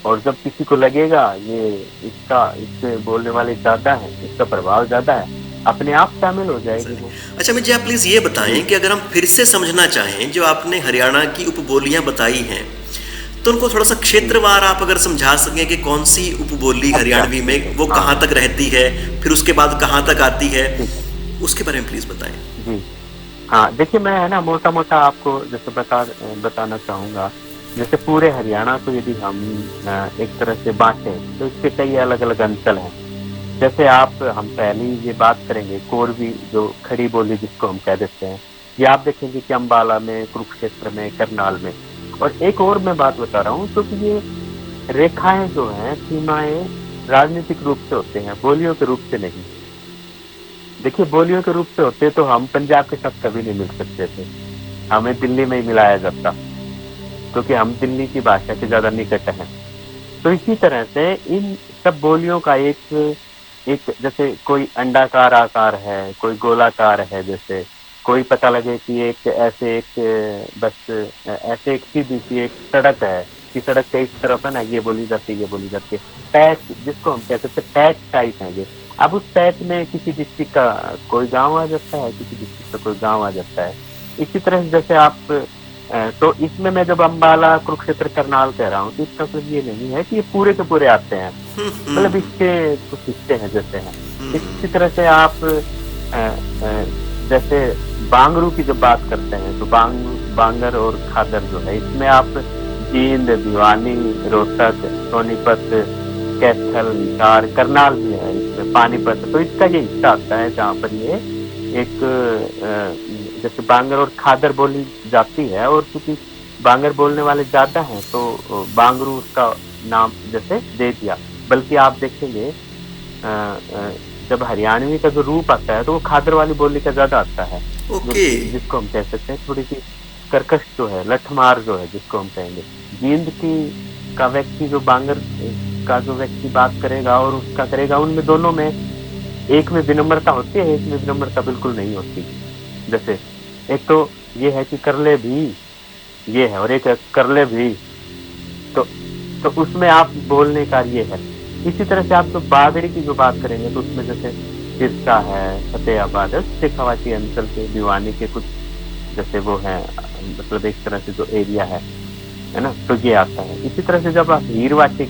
और जब किसी को लगेगा ये इससे बोलने वाले ज्यादा है, इसका प्रभाव ज्यादा है, अपने आप शामिल हो जाएगी वो। अच्छा मुझे आप प्लीज़ ये बताएं कि अगर हम फिर से समझना चाहें जो आपने हरियाणा की उपबोलियां बताई हैं, तो उनको थोड़ा सा क्षेत्रवार आप अगर समझा सकें कि कौन सी उपबोली अच्छा, हरियाणवी में वो हाँ कहाँ तक रहती है, फिर उसके बाद कहाँ तक आती है, ठीक है उसके बारे में प्लीज़ बताएं। जी। हाँ, देखिए, मैं है ना मोटा मोटा आपको जैसे बताना चाहूंगा। जैसे पूरे हरियाणा को यदि हम एक तरह से बांटें तो इसके कई अलग अलग अंचल हैं। जैसे हम पहले ये बात करेंगे कोरवी, जो खड़ी बोली जिसको हम कह देते हैं, ये आप देखेंगे कि अम्बाला में, कुरुक्षेत्र में, करनाल में। और एक और मैं बात बता रहा हूँ, क्योंकि ये रेखाएं जो हैं, सीमाएं राजनीतिक रूप से होते हैं, बोलियों के रूप से नहीं। देखिए, बोलियों के रूप से होते तो हम पंजाब के साथ कभी नहीं मिल सकते थे, हमें दिल्ली में ही मिलाया जाता, क्योंकि हम दिल्ली की भाषा के ज्यादा निकट हैं। तो इसी तरह से इन सब बोलियों का एक एक जैसे कोई अंडाकार आकार है, कोई गोलाकार है, जैसे कोई पता लगे कि ऐसे एक सीधी सी एक सड़क है कि सड़क के इस तरफ है ना, ये बोली जाती है, ये बोली जाती है। पैच जिसको हम कहते हैं, पैच टाइप है ये। अब उस पैच में किसी डिस्ट्रिक्ट का कोई गांव आ जाता है, किसी डिस्ट्रिक्ट का कोई गांव आ जाता है। इसी तरह से जैसे तो इसमें मैं जब अम्बाला, कुरुक्षेत्र, करनाल कह रहा हूँ, तो इसका मतलब ये नहीं है कि ये पूरे के पूरे आते हैं, मतलब इसके कुछ हिस्से हैं जैसे हैं। इसी तरह से आप जैसे बांगरू की जब बात करते हैं, तो बांगर और खादर जो है, इसमें आप जींद, भिवानी, रोहतक, सोनीपत, कैथल, हिसार, करनाल भी है, इसमें पानीपत, तो इसका ये हिस्सा आता है जहाँ पर ये एक जैसे बांगर और खादर बोली जाती है। और क्योंकि बांगर बोलने वाले ज्यादा हैं तो बांगरू उसका नाम जैसे दे दिया। बल्कि आप देखेंगे जब हरियाणवी का जो रूप आता है तो वो खादर वाली बोली का ज्यादा आता है, ओके। जिसको हम कह सकते हैं थोड़ी सी कर्कश जो है, लठमार जो है, जिसको हम कहेंगे। जींद का व्यक्ति जो बांगर का जो व्यक्ति बात करेगा और उसका करेगा, उनमें दोनों में एक में विनम्रता होती है, एक में विनम्रता बिल्कुल नहीं होती। जैसे एक तो ये है कि करले भी ये है, और एक है करले भी, तो उसमें आप बोलने का ये है। इसी तरह से आप जो बागड़ी की जो बात करेंगे तो उसमें जैसे सिरसा है, फतेहाबाद है, शेखावाटी अंचल के, भिवानी के कुछ जैसे वो है, मतलब एक तरह से जो एरिया है ना, तो ये आता है। इसी तरह से जब आप हीरवाटी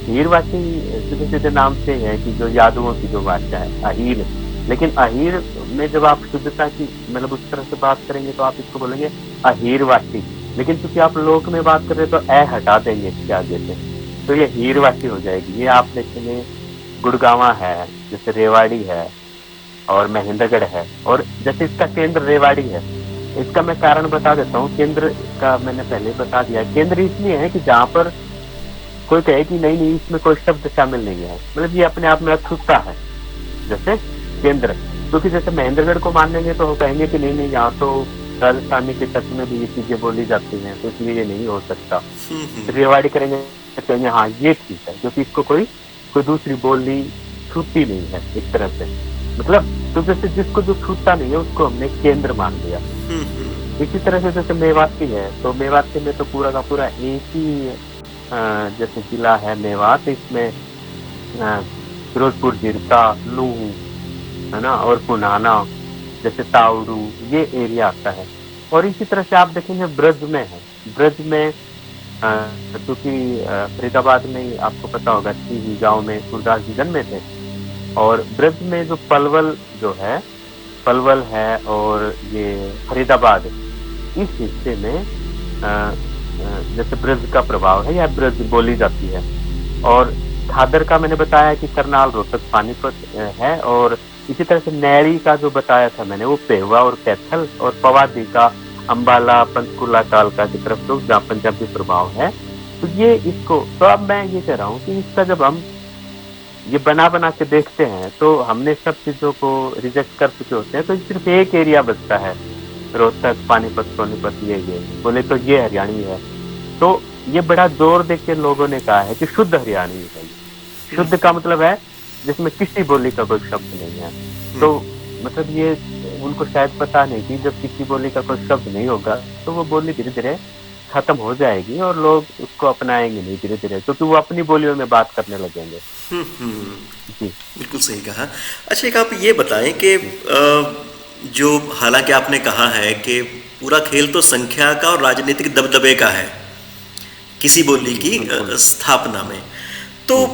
सीधे सीधे नाम से है कि जो यादवों की जो भाषा है, अहीर। लेकिन अहीर में जब आप शुद्धता की मतलब उस तरह से बात करेंगे तो आप इसको बोलेंगे अहीरवाटी। लेकिन क्योंकि आप लोक में बात कर रहे हैं तो ए हटा देंगे इसके आगे से, तो ये हीरवाटी हो जाएगी। ये आप देखेंगे गुड़गावा है, जैसे रेवाड़ी है, और महेंद्रगढ़ है, और जैसे इसका केंद्र रेवाड़ी है। इसका मैं कारण बता देता हूँ। केंद्र का मैंने पहले बता दिया। केंद्र इसलिए है कि जहाँ पर कोई कहे कि नहीं इसमें कोई शब्द शामिल नहीं है, मतलब ये अपने आप में अछूता है, जैसे केंद्र। क्योंकि जैसे महेंद्रगढ़ को मान लेंगे तो वो कहेंगे कि नहीं यहाँ तो राजस्थानी के तत्व में भी ये चीजें बोली जाती हैं, तो इसलिए ये नहीं हो सकता। रेवाड़ी करेंगे तो कहेंगे हाँ ये ठीक है, क्योंकि इसको कोई दूसरी बोली छूती नहीं है एक तरह से, मतलब तो जैसे जिसको जो छूता नहीं है उसको हमने केंद्र मान लिया। इसी तरह से जैसे मेवाती है, तो मेवाती में तो पूरा का पूरा एक ही जैसे जिला है मेवात, इसमें फिरोजपुर, जिरका, नूह है ना, और पुनाना, जैसे ताउडू, ये एरिया आता है। और इसी तरह से आप देखेंगे ब्रज में है, ब्रज में क्योंकि फरीदाबाद में ही आपको पता होगा कि गांव में सूरदास जी जन्मे थे, और ब्रज में जो पलवल है और ये फरीदाबाद, इस हिस्से में जैसे ब्रज का प्रभाव है या ब्रज बोली जाती है। और खादर का मैंने बताया कि करनाल, रोहतक, पानीपत है, और इसी तरह से नैली का जो बताया था मैंने वो पेहवा और कैथल, और पवादी का अम्बाला, पंचकुला, कालका की तरफ तो जहाँ पंजाबी प्रभाव है। तो ये इसको, तो अब मैं ये कह रहा हूँ कि इसका जब हम ये बना के देखते हैं तो हमने सब चीजों को रिजेक्ट कर चुके होते हैं, तो सिर्फ एक एरिया बचता है, रोहतक, पानीपत, सोनीपत, ये बोले तो ये हरियाणवी है। तो ये बड़ा जोर दे के लोगों ने कहा है कि शुद्ध हरियाणवी है। शुद्ध का मतलब है जिसमें किसी बोली का कोई शब्द नहीं है। तो मतलब ये उनको शायद पता नहीं कि जब किसी बोली का कोई शब्द नहीं होगा तो वो बोली धीरे धीरे खत्म हो जाएगी और लोग उसको अपनाएंगे नहीं धीरे धीरे, क्योंकि वो अपनी बोलियों में बात करने लगेंगे। जी बिल्कुल सही कहा। अच्छा, एक आप ये बताएं कि जो हालांकि आपने कहा है कि पूरा खेल तो संख्या का और राजनीतिक दबदबे का है किसी बोली की स्थापना में, तो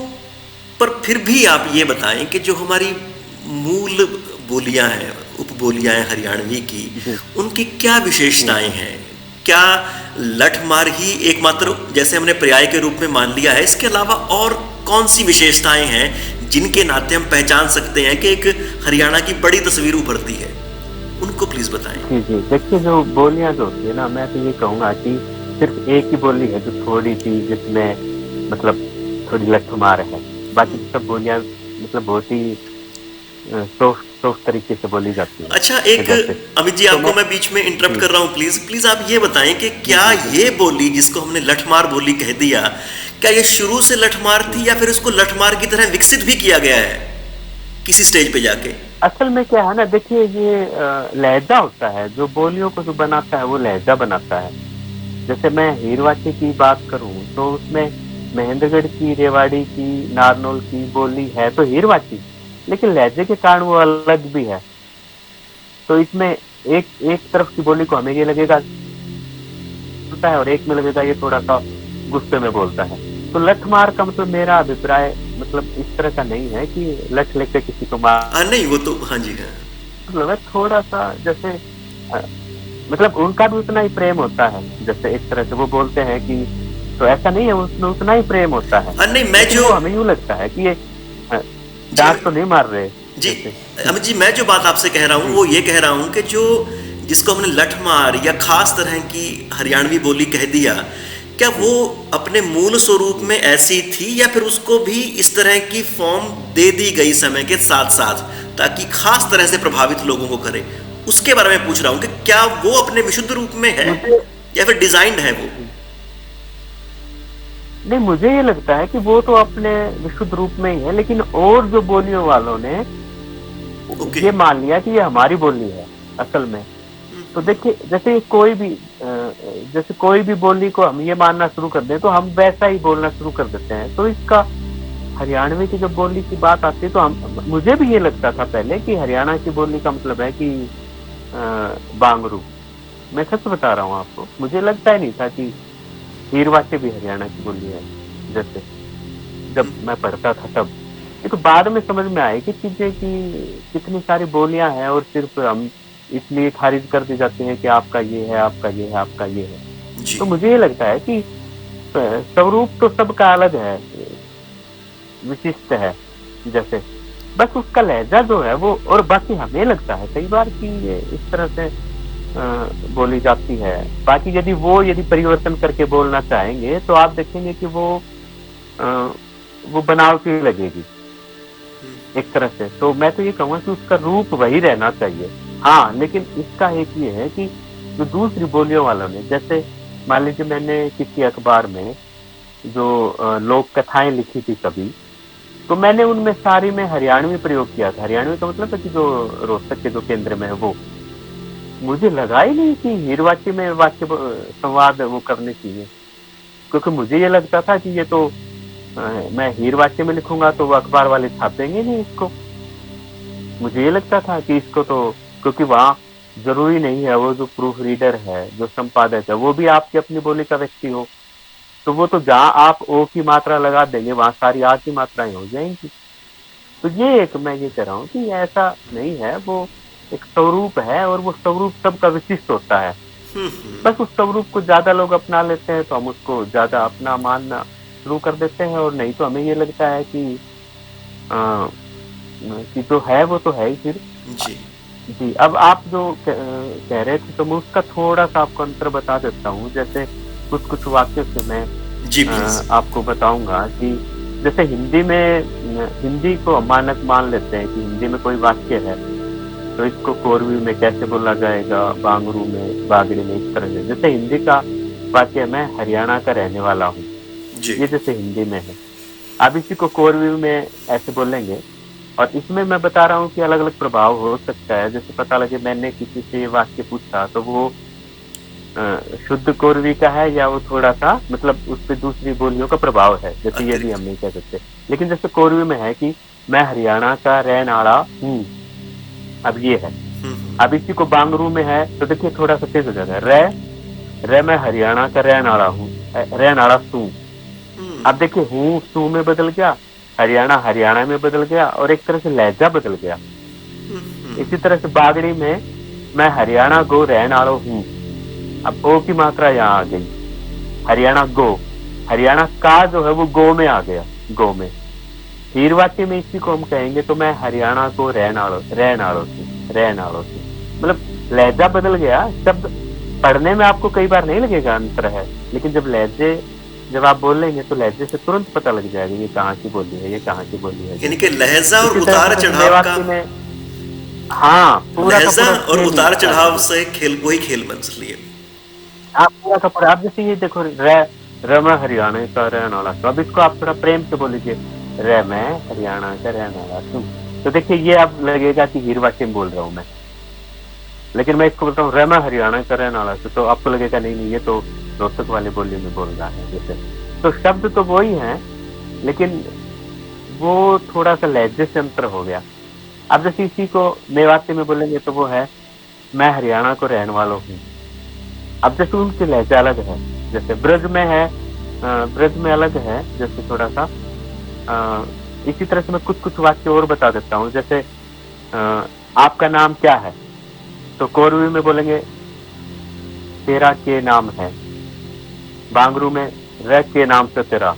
पर फिर भी आप ये बताएं कि जो हमारी मूल बोलियां हैं, उपबोलियां हैं हरियाणवी की, उनकी क्या विशेषताएं हैं? क्या लठमार ही एकमात्र जैसे हमने पर्याय के रूप में मान लिया है, इसके अलावा और कौन सी विशेषताएं हैं जिनके नाते हम पहचान सकते हैं कि एक हरियाणा की बड़ी तस्वीर उभरती है? उनको प्लीज बताएं। जी, देखिए जो बोलियां जो होती है ना, मैं तो ये कहूँगा कि सिर्फ एक ही बोली है जो थोड़ी सी, जिसमें मतलब थोड़ी लठमार है, बाकी सब बोलियां मतलब बहुत ही सॉफ्ट तरीके से बोली जाती है। अच्छा, एक अमित जी, आपको मैं बीच में इंटरप्ट कर रहा हूँ, प्लीज आप ये बताएं कि क्या ये बोली जिसको हमने लठमार बोली कह दिया, क्या ये शुरू से लठमार थी या फिर इसको लठमार की तरह विकसित भी किया गया है किसी स्टेज पे जाके? असल में क्या है ना, देखिए ये लहजा होता है, जो बोलियों को जो बनाता है वो लहजा बनाता है। जैसे मैं हीरवाची की बात करूं तो उसमें महेंद्रगढ़ की, रेवाड़ी की, नारनौल की बोली है तो हीरवाची, लेकिन लहजे के कारण वो अलग भी है। तो इसमें एक तरफ की बोली को हमें ये लगेगा बोलता है और एक में लगेगा ये थोड़ा सा गुस्से में बोलता है। तो लठमार का मतलब मेरा अभिप्राय मतलब इस तरह का नहीं है कि लठ लेकर किसी को मार, नहीं वो तो हाँ जी है, मतलब थोड़ा सा जैसे मतलब उनका भी उतना ही प्रेम होता है, जैसे एक तरह से वो बोलते हैं कि, तो ऐसा नहीं है, उसमें उतना ही प्रेम होता है। नहीं, मैं जो हमें यूँ लगता है कि ये डांट तो नहीं मार रहे जी अमित जी, मैं जो बात आपसे कह रहा हूँ वो ये कह रहा हूँ कि जो जिसको हमने लठमार या खास तरह की हरियाणवी बोली कह दिया, क्या वो अपने मूल स्वरूप में ऐसी थी या फिर उसको भी इस तरह की फॉर्म दे दी गई समय के साथ साथ ताकि खास तरह से प्रभावित लोगों को करे? उसके बारे में पूछ रहा हूँ कि क्या वो अपने विशुद्ध रूप में है या फिर डिजाइंड है वो? नहीं, मुझे ये लगता है कि वो तो अपने विशुद्ध रूप में ही है, लेकिन और जो बोलियों वालों ने ये मान लिया कि ये हमारी बोली है असल में। तो देखिए जैसे कोई भी बोली को हम ये मानना शुरू कर दें तो हम वैसा ही बोलना शुरू कर देते हैं। तो इसका हरियाणवी की जब बोली की बात आती है तो मुझे भी ये लगता था पहले कि हरियाणा की बोली का मतलब है कि बांगरू। मैं सच बता रहा हूँ आपको, मुझे लगता ही नहीं था कि हीरवाची भी हरियाणा की बोली है, जैसे जब मैं पढ़ता था तब। ये तो बाद में समझ में आए कि चीजें की कितनी सारी बोलियां हैं और सिर्फ हम इसलिए खारिज कर दी जाती है कि आपका ये है, आपका ये है, आपका ये है। तो मुझे ये लगता है कि स्वरूप तो सबका अलग है, विशिष्ट है, जैसे बस उसका लहजा जो है वो, और बाकी हमें लगता है कई बार कि इस तरह से बोली जाती है। बाकी यदि परिवर्तन करके बोलना चाहेंगे तो आप देखेंगे कि वो बनावटी लगेगी एक तरह से। तो मैं तो ये कहूँगा कि उसका रूप वही रहना चाहिए। हाँ, लेकिन इसका एक ये है कि जो दूसरी बोलियों वालों ने, जैसे मान लीजिए मैंने किसी अखबार में जो लोक कथाएं लिखी थी कभी, तो मैंने उनमें सारी में हरियाणवी प्रयोग किया था। हरियाणवी का मतलब है कि जो रोहतक के जो केंद्र में है वो, मुझे लगा ही नहीं कि हीरवाची में वाक्य संवाद वो करने चाहिए, क्योंकि मुझे ये लगता था कि ये तो मैं हीरवाची में लिखूंगा तो वो अखबार वाले छापेंगे नहीं इसको। मुझे ये लगता था कि इसको तो, क्योंकि वहाँ जरूरी नहीं है वो जो प्रूफ रीडर है, जो संपादक है, वो भी आपकी अपनी बोली का व्यक्ति हो। तो वो तो जहाँ आप ओ की मात्रा लगा देंगे वहां सारी आ की मात्राएं हो जाएंगी। तो ये एक मैं ये कह रहा हूँ कि ऐसा नहीं है, वो एक स्वरूप है और वो स्वरूप सबका विशिष्ट होता है। बस उस स्वरूप को ज्यादा लोग अपना लेते हैं तो हम उसको ज्यादा अपना मानना शुरू कर देते हैं, और नहीं तो हमें ये लगता है कि जो है वो तो है ही फिर। जी जी, अब आप जो कह रहे थे तो मैं उसका थोड़ा सा आपको अंतर बता देता हूँ। जैसे कुछ कुछ वाक्य से मैं जी प्लीज। आपको बताऊंगा कि जैसे हिंदी में, हिंदी को हम मानक मान लेते हैं कि हिंदी में कोई वाक्य है तो इसको कोरवी में कैसे बोला जाएगा, बांगरू में, बागड़ी में, इस तरह से। जैसे हिंदी का वाक्य, मैं हरियाणा का रहने वाला हूँ, जी ये जैसे हिंदी में है। आप इसी को कोरवी में ऐसे बोलेंगे, और इसमें मैं बता रहा हूँ कि अलग अलग प्रभाव हो सकता है। जैसे पता लगे मैंने किसी से ये वाक्य पूछा तो वो शुद्ध कोरवी का है या वो थोड़ा सा मतलब उस पर दूसरी बोलियों का प्रभाव है, जैसे ये भी हम नहीं कह सकते। लेकिन जैसे कोरवी में है कि मैं हरियाणा का रहने वाला हूँ, अब ये है। अब इसी को बांगरू में है तो देखिए थोड़ा सा तेज हो जाता है, रे मैं हरियाणा का रहने वाला हूँ, रहने वाला सू। अब देखिए हूँ सू में बदल गया, हरियाणा हरियाणा में बदल गया, और एक तरह से लहजा बदल गया। इसी तरह से बागड़ी में मैं हरियाणा गो रहने वाला हूँ, अब ओ की मात्रा यहाँ आ गई, हरियाणा गो, हरियाणा का जो है वो गो में आ गया, गो में। हीर वाक्य में इसी को हम कहेंगे तो मैं हरियाणा को रहने वालों से, मतलब लहजा बदल गया। शब्द पढ़ने में आपको कई बार नहीं लगेगा अंतर है, लेकिन जब आप बोल लेंगे तो लहजे से तुरंत पता लग जाएगा ये कहाँ की बोली है, ये कहाँ की बोली है। यानी कि लहजा और इसी तरह उतार से चढ़ाव का, में, हाँ, पूरा का लहजा पूरा और खेल उतार निकलता है। चढ़ाव से खेल, वही खेल बन लिए। आप पूरा का पूरा, आप जैसे ये देखो, मैं हरियाणा का रहने वाला हूँ, अब इसको आप थोड़ा प्रेम से बोल लीजिए, मैं हरियाणा का रहने वाला हूँ, तो देखिए ये अब लगेगा कि हीर वाक्य में बोल रहा हूँ मैं। लेकिन मैं इसको बोलता हूँ मैं हरियाणा का रहने वाला हूँ, तो आपको लगेगा नहीं ये तो रोहतक वाली बोली में बोल रहा है जैसे। तो शब्द तो वही है, लेकिन वो थोड़ा सा लहजे से अंतर हो गया। अब जैसे इसी को मेवाती में बोलेंगे तो वो है मैं हरियाणा को रहने वाला हूँ। अब जैसे उनके लहजा अलग है, जैसे ब्रज में है, ब्रज में अलग है जैसे थोड़ा सा। इसी तरह से मैं कुछ कुछ वाक्य और बता देता हूँ। जैसे आपका नाम क्या है, तो कोरवी में बोलेंगे तेरा के नाम है, बांगरू में र के नाम से तेरा,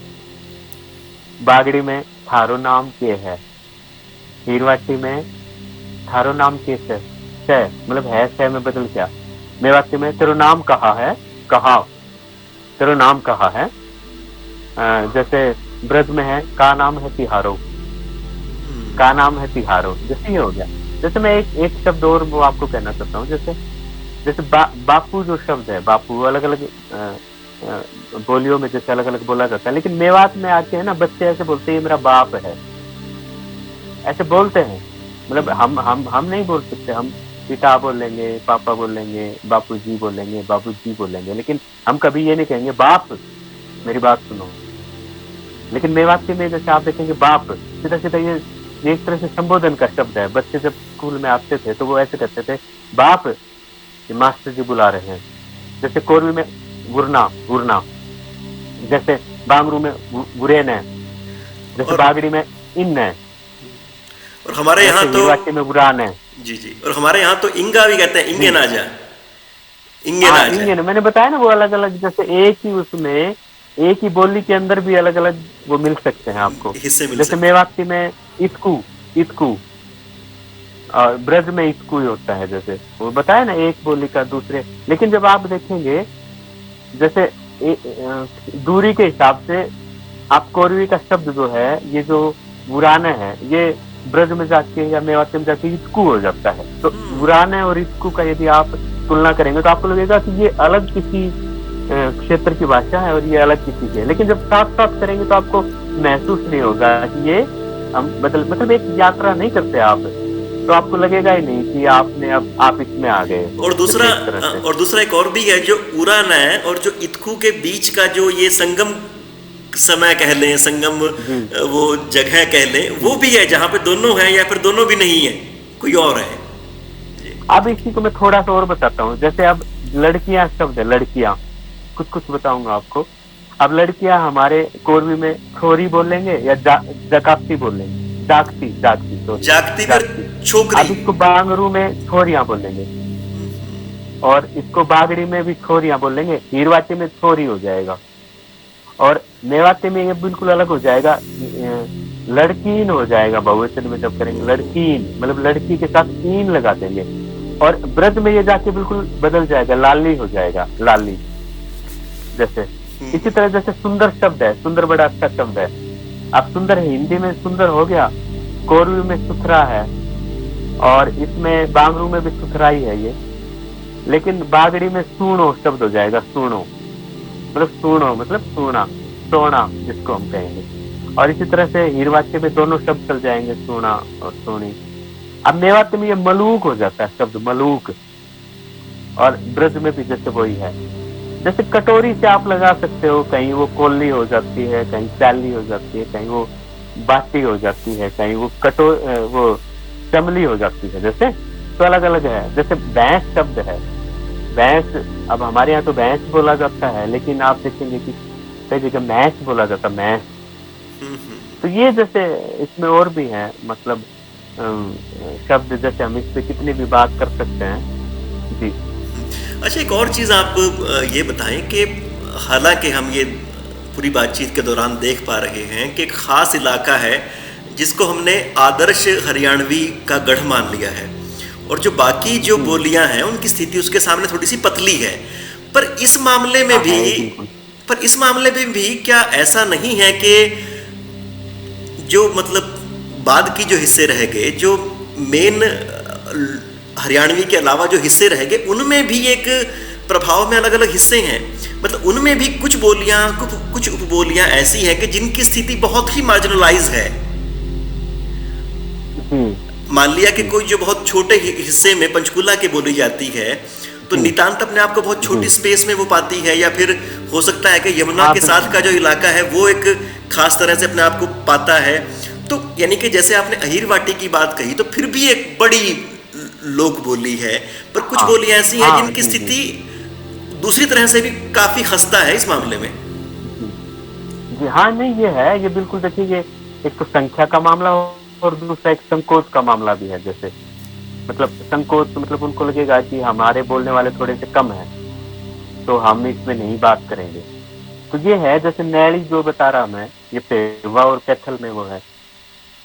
बागड़ी में थारो नाम के है, हीरवाटी में थारो नाम के से, मतलब है से में बदल गया। मेवाती में तेरो नाम कहा है, कहा, तेरो नाम कहा है। जैसे ब्रज में है का नाम है तिहारो, का नाम है तिहारो, जैसे ये हो गया। जैसे मैं एक शब्द और वो आपको कहना चाहता हूँ, जैसे बापू जो शब्द है, बापू अलग अलग बोलियों में जैसे अलग अलग बोला जाता है, लेकिन मेवात में आके है ना बच्चे ऐसे बोलते हैं मेरा बाप है, ऐसे बोलते हैं। मतलब हम नहीं बोल सकते, हम पिता बोलेंगे, पापा बोलेंगे, बापूजी बोलेंगे, बाबूजी बोलेंगे, लेकिन हम कभी ये नहीं कहेंगे बाप मेरी बात सुनो। लेकिन मेवाती में जैसे आप देखेंगे बाप सीधा सीधा ये एक तरह से संबोधन का शब्द है। बच्चे जब स्कूल में आते थे तो वो ऐसे कहते थे बाप ये मास्टर जी बुला रहे हैं। जैसे कोरवी में गुरना, गुरना, जैसे बांगरू में गुरेन है, जैसे बागड़ी में इन है, और हमारे यहाँ तो वाक्य में गुरान है। जी जी, और हमारे यहाँ तो इंगा भी कहते हैं, इंगे ना जा, इंगे ना जा। इंगे, मैंने बताया ना वो अलग अलग, जैसे एक ही उसमें एक ही बोली के अंदर भी अलग अलग वो मिल सकते हैं आपको, हिस्से मिल जैसे मेवाती में इतकू, इतकू, और ब्रज में इतकू ही होता है, जैसे वो बताया ना एक बोली का दूसरे। लेकिन जब आप देखेंगे जैसे दूरी के हिसाब से आप कोरवी का शब्द जो है, ये जो बुराना है, ये ब्रज में जाके या मेवाती में जाके इतकू हो जाता है। तो बुराना और इतकू का यदि आप तुलना करेंगे तो आपको लगेगा कि ये अलग किसी क्षेत्र की भाषा है और ये अलग किसी की है। लेकिन जब साथ साथ करेंगे तो आपको महसूस नहीं होगा कि ये हम मतलब एक यात्रा नहीं करते आप, तो आपको लगेगा ही नहीं कि आपने अब आप इसमें आ गए। और दूसरा एक और भी है, जो उरान है और जो इतकू के बीच का जो ये संगम समय कह लें, संगम वो जगह कह लें, वो भी है जहाँ पे दोनों है या फिर दोनों भी नहीं है, कोई और है। अब इसी को मैं थोड़ा सा और बताता हूँ। जैसे अब लड़कियां शब्द है, लड़कियां कुछ बताऊंगा आपको। अब लड़कियां हमारे कोरवी में छोरी बोलेंगे या जकाप्ती बोलेंगे, जागती जागती तो जागती फिर छोकरी। अब इसको बांगरू में छोरियां बोलेंगे और इसको बागड़ी में भी छोरियां बोलेंगे, हीरवाती में छोरी हो जाएगा और मेवाती में ये बिल्कुल अलग हो जाएगा, लड़कीन हो जाएगा। बहुवचन में जब करेंगे लड़कीन, मतलब लड़की के साथ ईन लगा देंगे। और ब्रज में ये जाके बिल्कुल बदल जाएगा, लाली हो जाएगा, लाली जैसे। इसी तरह जैसे सुंदर शब्द है, सुंदर बड़ा अच्छा शब्द है। अब सुंदर हिंदी में सुंदर हो गया, कोरवी में सुथरा है और इसमें बांगरू में भी सुथरा ही है ये, लेकिन बागड़ी में सूणो शब्द हो जाएगा, सूणो मतलब सूणो मतलब सूणा, सोना जिसको हम कहेंगे। और इसी तरह से हीरवाच्य में दोनों शब्द चल जाएंगे, सूणा और सोनी। अब मेवाती में ये मलूक हो जाता है शब्द, मलूक। और ब्रज में भी जैसे वही है, जैसे कटोरी से आप लगा सकते हो, कहीं वो कोल्ली हो जाती है, कहीं चाली हो जाती है, कहीं वो बाटी हो जाती है, कहीं वो वो चमली हो जाती है, जैसे तो अलग अलग है। जैसे भैंस शब्द है, भैंस, अब हमारे यहाँ तो भैंस बोला जाता है, लेकिन आप देखेंगे कि कई जगह मैंस बोला जाता है, मैंस। तो ये जैसे इसमें और भी है, मतलब शब्द, जैसे हम इस पे कितनी भी बात कर सकते हैं जी। अच्छा, एक और चीज़ आप ये बताएं कि हालांकि हम ये पूरी बातचीत के दौरान देख पा रहे हैं कि एक ख़ास इलाका है जिसको हमने आदर्श हरियाणवी का गढ़ मान लिया है, और जो बाकी जो बोलियां हैं उनकी स्थिति उसके सामने थोड़ी सी पतली है। पर इस मामले में भी क्या ऐसा नहीं है कि जो मतलब बाद की जो हिस्से रह गए, जो मेन हरियाणवी के अलावा जो हिस्से रह गए, उनमें भी एक प्रभाव में अलग अलग हिस्से हैं, मतलब उनमें भी कुछ बोलियां, कुछ उपबोलियां ऐसी हैं कि जिनकी स्थिति बहुत ही मार्जिनलाइज है। मान लिया कि कोई जो बहुत छोटे हिस्से में पंचकुला की बोली जाती है, तो नितांत अपने आप को बहुत छोटी स्पेस में वो पाती है, या फिर हो सकता है कि यमुना के साथ का जो इलाका है वो एक खास तरह से अपने आप को पाता है। तो यानी कि जैसे आपने अहीरवाटी की बात कही, तो फिर भी एक बड़ी लोक बोली है, पर कुछ बोलियां ऐसी हैं जिनकी स्थिति दूसरी तरह से भी काफी खस्ता है इस मामले में। जी हाँ, नहीं ये है, ये बिल्कुल देखिए, एक तो संख्या का मामला और दूसरा एक संकोच का मामला भी है। जैसे मतलब संकोच मतलब उनको लगेगा कि हमारे बोलने वाले थोड़े से कम हैं, तो हम इसमें नहीं बात करेंगे। तो ये है, जैसे नैली जो बता रहा मैं, ये पेवा और कैथल में वो है।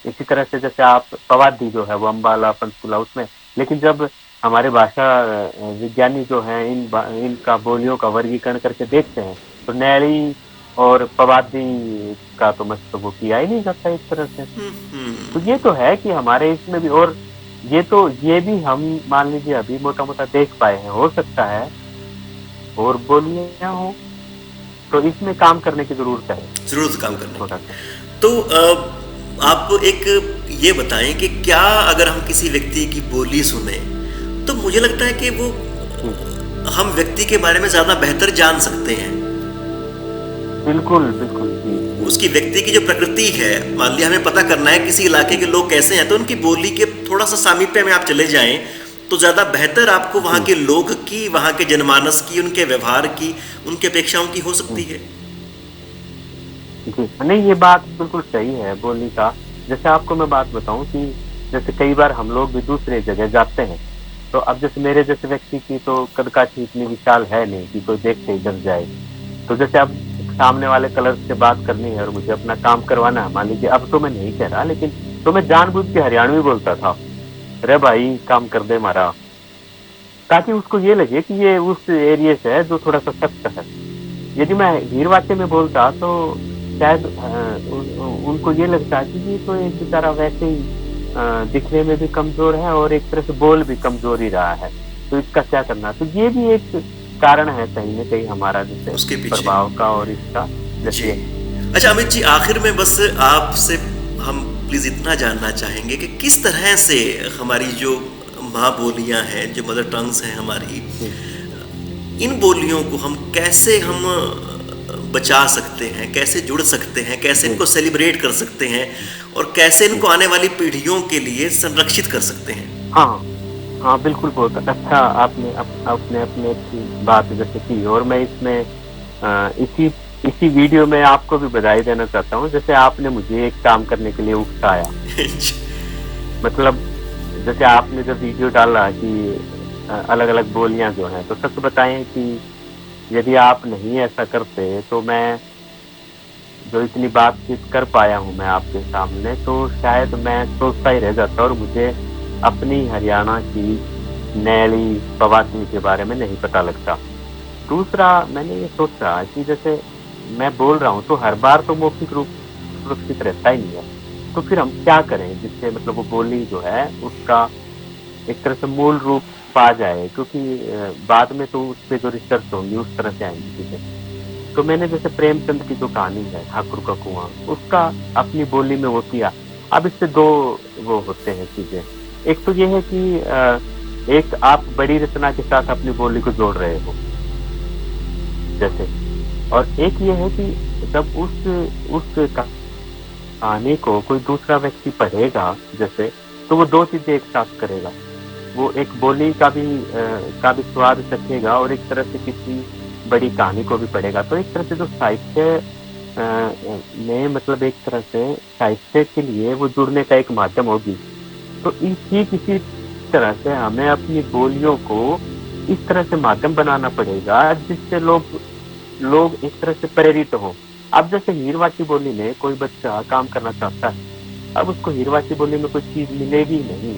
इसी तरह से जैसे आप पवादी जो है वो अम्बाला पंचकुला उसमें, लेकिन जब हमारे भाषा विज्ञानी जो है इनका बोलियों का वर्गीकरण करके देखते हैं, तो नैली और पवादी का तो मतलब वो किया ही नहीं जाता इस तरह से। तो ये तो है कि हमारे इसमें भी, और ये भी हम मान लीजिए अभी मोटा मोटा देख पाए हैं, हो सकता है और बोलियां हो, तो इसमें काम करने की जरूरत है, जरूरत काम करने। तो आप एक ये बताएं कि क्या अगर हम किसी व्यक्ति की बोली सुने, तो मुझे लगता है कि वो हम व्यक्ति के बारे में ज्यादा बेहतर जान सकते हैं। बिल्कुल बिल्कुल। उसकी व्यक्ति की जो प्रकृति है, मान लिया हमें पता करना है किसी इलाके के लोग कैसे हैं, तो उनकी बोली के थोड़ा सा सामीप्य में आप चले जाएं, तो ज्यादा बेहतर आपको वहाँ के लोग की, वहाँ के जनमानस की, उनके व्यवहार की, उनकी अपेक्षाओं की हो सकती है। जी नहीं, ये बात बिल्कुल सही है बोली का। जैसे आपको मैं बात बताऊं कि जैसे कई बार हम लोग भी दूसरे जगह जाते हैं, तो अब जैसे मेरे जैसे व्यक्ति की तो कद काठी इतनी विशाल है नहीं कि कोई देख के डर जाए। तो जैसे अब सामने वाले कलर से बात करनी है और मुझे अपना काम करवाना है, मान लीजिए, अब तो मैं नहीं कह रहा, लेकिन तो मैं जानबूझ के हरियाणवी बोलता था, अरे भाई काम कर दे हमारा, ताकि उसको ये लगे कि ये उस एरिया से है जो थोड़ा सा सख्त है। यदि मैं हीरवाचे में बोलता तो शायद उनको ये लगता कि ये तो एक बेचारा वैसे ही दिखने में भी कमजोर है और एक तरह से बोल भी कमजोर ही रहा है, तो इसका क्या करना। तो ये भी एक कारण है कहीं ना कहीं हमारा जैसे उसके पीछे प्रभाव का और इसका जैसे। अच्छा अमित जी, आखिर में बस आपसे हम प्लीज इतना जानना चाहेंगे कि किस तरह से हमारी जो माँ बोलियां हैं, जो मदर टंग्स हैं हमारी, इन बोलियों को हम कैसे बचा सकते हैं, कैसे जुड़ सकते हैं, कैसे इनको सेलिब्रेट कर सकते हैं और कैसे इनको आने वाली पीढ़ियों के लिए संरक्षित कर सकते हैं। हाँ हाँ बिल्कुल, बहुत अच्छा आपने अपने अच्छी बात जैसे की, और मैं इसमें इसी इसी वीडियो में आपको भी बधाई देना चाहता हूँ, जैसे आपने मुझे एक काम करने के लिए उकसाया। मतलब जैसे आपने जब वीडियो डाला कि अलग अलग बोलियां जो हैं, तो सच बताएं कि यदि आप नहीं ऐसा करते तो मैं जो इतनी बातचीत कर पाया हूँ मैं आपके सामने, तो शायद मैं सोचता ही रह जाता और मुझे अपनी हरियाणा की नैली पवाती के बारे में नहीं पता लगता। दूसरा मैंने ये सोचा कि जैसे मैं बोल रहा हूँ तो हर बार तो मौखिक रूप सुरक्षित रहता ही नहीं है, तो फिर हम क्या करें जिससे मतलब वो बोली जो है उसका एक तरह से मूल रूप पा जाए, क्योंकि बाद में तो उस पे जो रिसर्च होंगी उस तरह से आएंगी चीजें। तो मैंने जैसे प्रेमचंद की जो कहानी है ठाकुर का कुआं, उसका अपनी बोली में वो किया। अब इससे दो वो होते हैं चीजें, एक तो ये है कि एक आप बड़ी रचना के साथ अपनी बोली को जोड़ रहे हो जैसे, और एक ये है कि जब उस कहानी को कोई दूसरा व्यक्ति पढ़ेगा जैसे, तो वो दो चीजें एक साथ करेगा, वो एक बोली का भी स्वाद चखेगा और एक तरह से किसी बड़ी कहानी को भी पढ़ेगा। तो एक तरह से जो साहित्य में मतलब एक तरह से साहित्य के लिए वो जुड़ने का एक माध्यम होगी। तो किसी तरह से हमें अपनी बोलियों को इस तरह से माध्यम बनाना पड़ेगा जिससे लोग एक तरह से प्रेरित हो। अब जैसे हीरवाची बोली में कोई बच्चा काम करना चाहता है, अब उसको हीरवाची बोली में कोई चीज मिलेगी नहीं,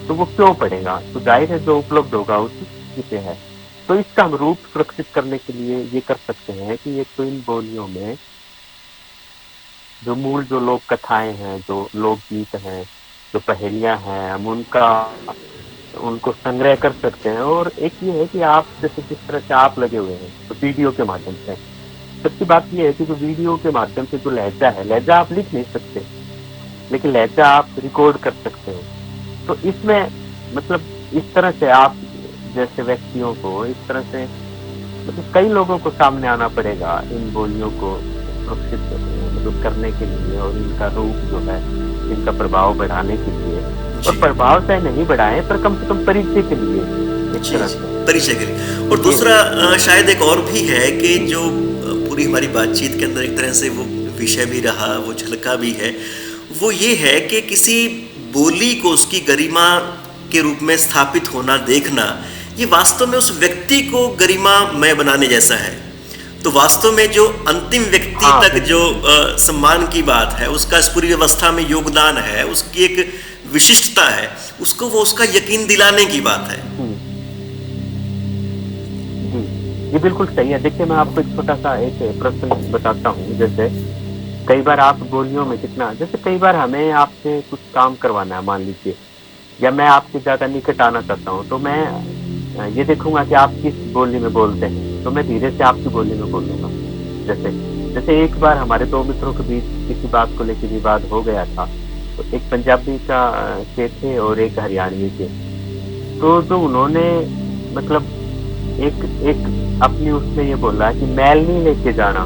तो वो क्यों पढ़ेगा? तो जाहिर है जो उपलब्ध होगा उसी से है। तो इसका हम रूप सुरक्षित करने के लिए ये कर सकते हैं कि एक तो इन बोलियों में जो मूल जो लोक कथाएं हैं, जो लोकगीत हैं, जो पहेलियां हैं, हम उनको संग्रह कर सकते हैं। और एक ये है कि आप जैसे जिस तरह से आप लगे हुए हैं तो वीडियो के माध्यम से, सबकी बात ये है कि जो वीडियो के माध्यम से जो लहजा है, लहजा आप लिख नहीं सकते लेकिन लहजा आप रिकॉर्ड कर सकते हो। तो इसमें मतलब इस तरह से आप जैसे व्यक्तियों को इस तरह से मतलब कई लोगों को सामने आना पड़ेगा इन बोलियों को सुरक्षित मतलब करने के लिए, और इनका रूप जो है, इनका प्रभाव बढ़ाने के लिए। और प्रभाव चाहे नहीं बढ़ाए पर कम से कम परिचय के लिए, एक तरह से परिचय के लिए। और दूसरा शायद एक और भी है कि जो पूरी हमारी बातचीत के अंदर एक तरह से वो विषय भी रहा, वो झलका भी है, वो ये है कि किसी बोली को उसकी गरिमा के रूप में स्थापित होना देखना, ये वास्तव में उस व्यक्ति को गरिमामय बनाने जैसा है। तो वास्तव में जो अंतिम व्यक्ति तक जो सम्मान की बात है, उसका इस पूरी व्यवस्था में योगदान है, उसकी एक विशिष्टता है, उसको वो उसका यकीन दिलाने की बात है। ये बिल्कुल सही है। देखिए मैं आपको एक छोटा सा एक प्रश्न बताता हूँ। जैसे कई बार आप बोलियों में कितना, जैसे कई बार हमें आपसे कुछ काम करवाना है मान लीजिए, या मैं आपसे ज्यादा निकट आना चाहता हूँ, तो मैं ये देखूंगा कि आप किस बोली में बोलते हैं, तो मैं धीरे से आपकी बोली में बोलूंगा। जैसे एक बार हमारे दो मित्रों के बीच किसी बात को लेकर विवाद हो गया था, तो एक पंजाबी का के थे और एक हरियाणवी के। तो जो उन्होंने मतलब एक अपनी उसमें ये बोला कि मैल नहीं लेके जाना।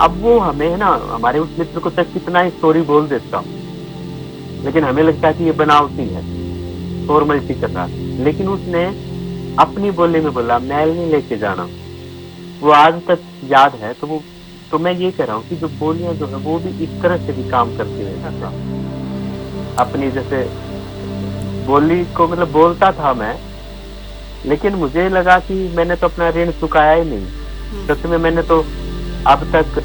अब वो हमें ना, हमारे उस मित्र को तक कितना ही स्टोरी बोल देता, लेकिन हमें लगता है कि ये बनावटी है, फॉर्मेलिटी कर रहा, लेकिन उसने अपनी बोली में बोला मैल नहीं लेके जाना। वो आज तक याद है। तो मैं ये कह रहा हूँ कि जो बोलियां जो है वो भी इस तरह से भी काम करती है। अपनी जैसे बोली को मतलब बोलता था मैं, लेकिन मुझे लगा कि मैंने तो अपना ऋण चुकाया ही नहीं। सच में मैंने तो अब तक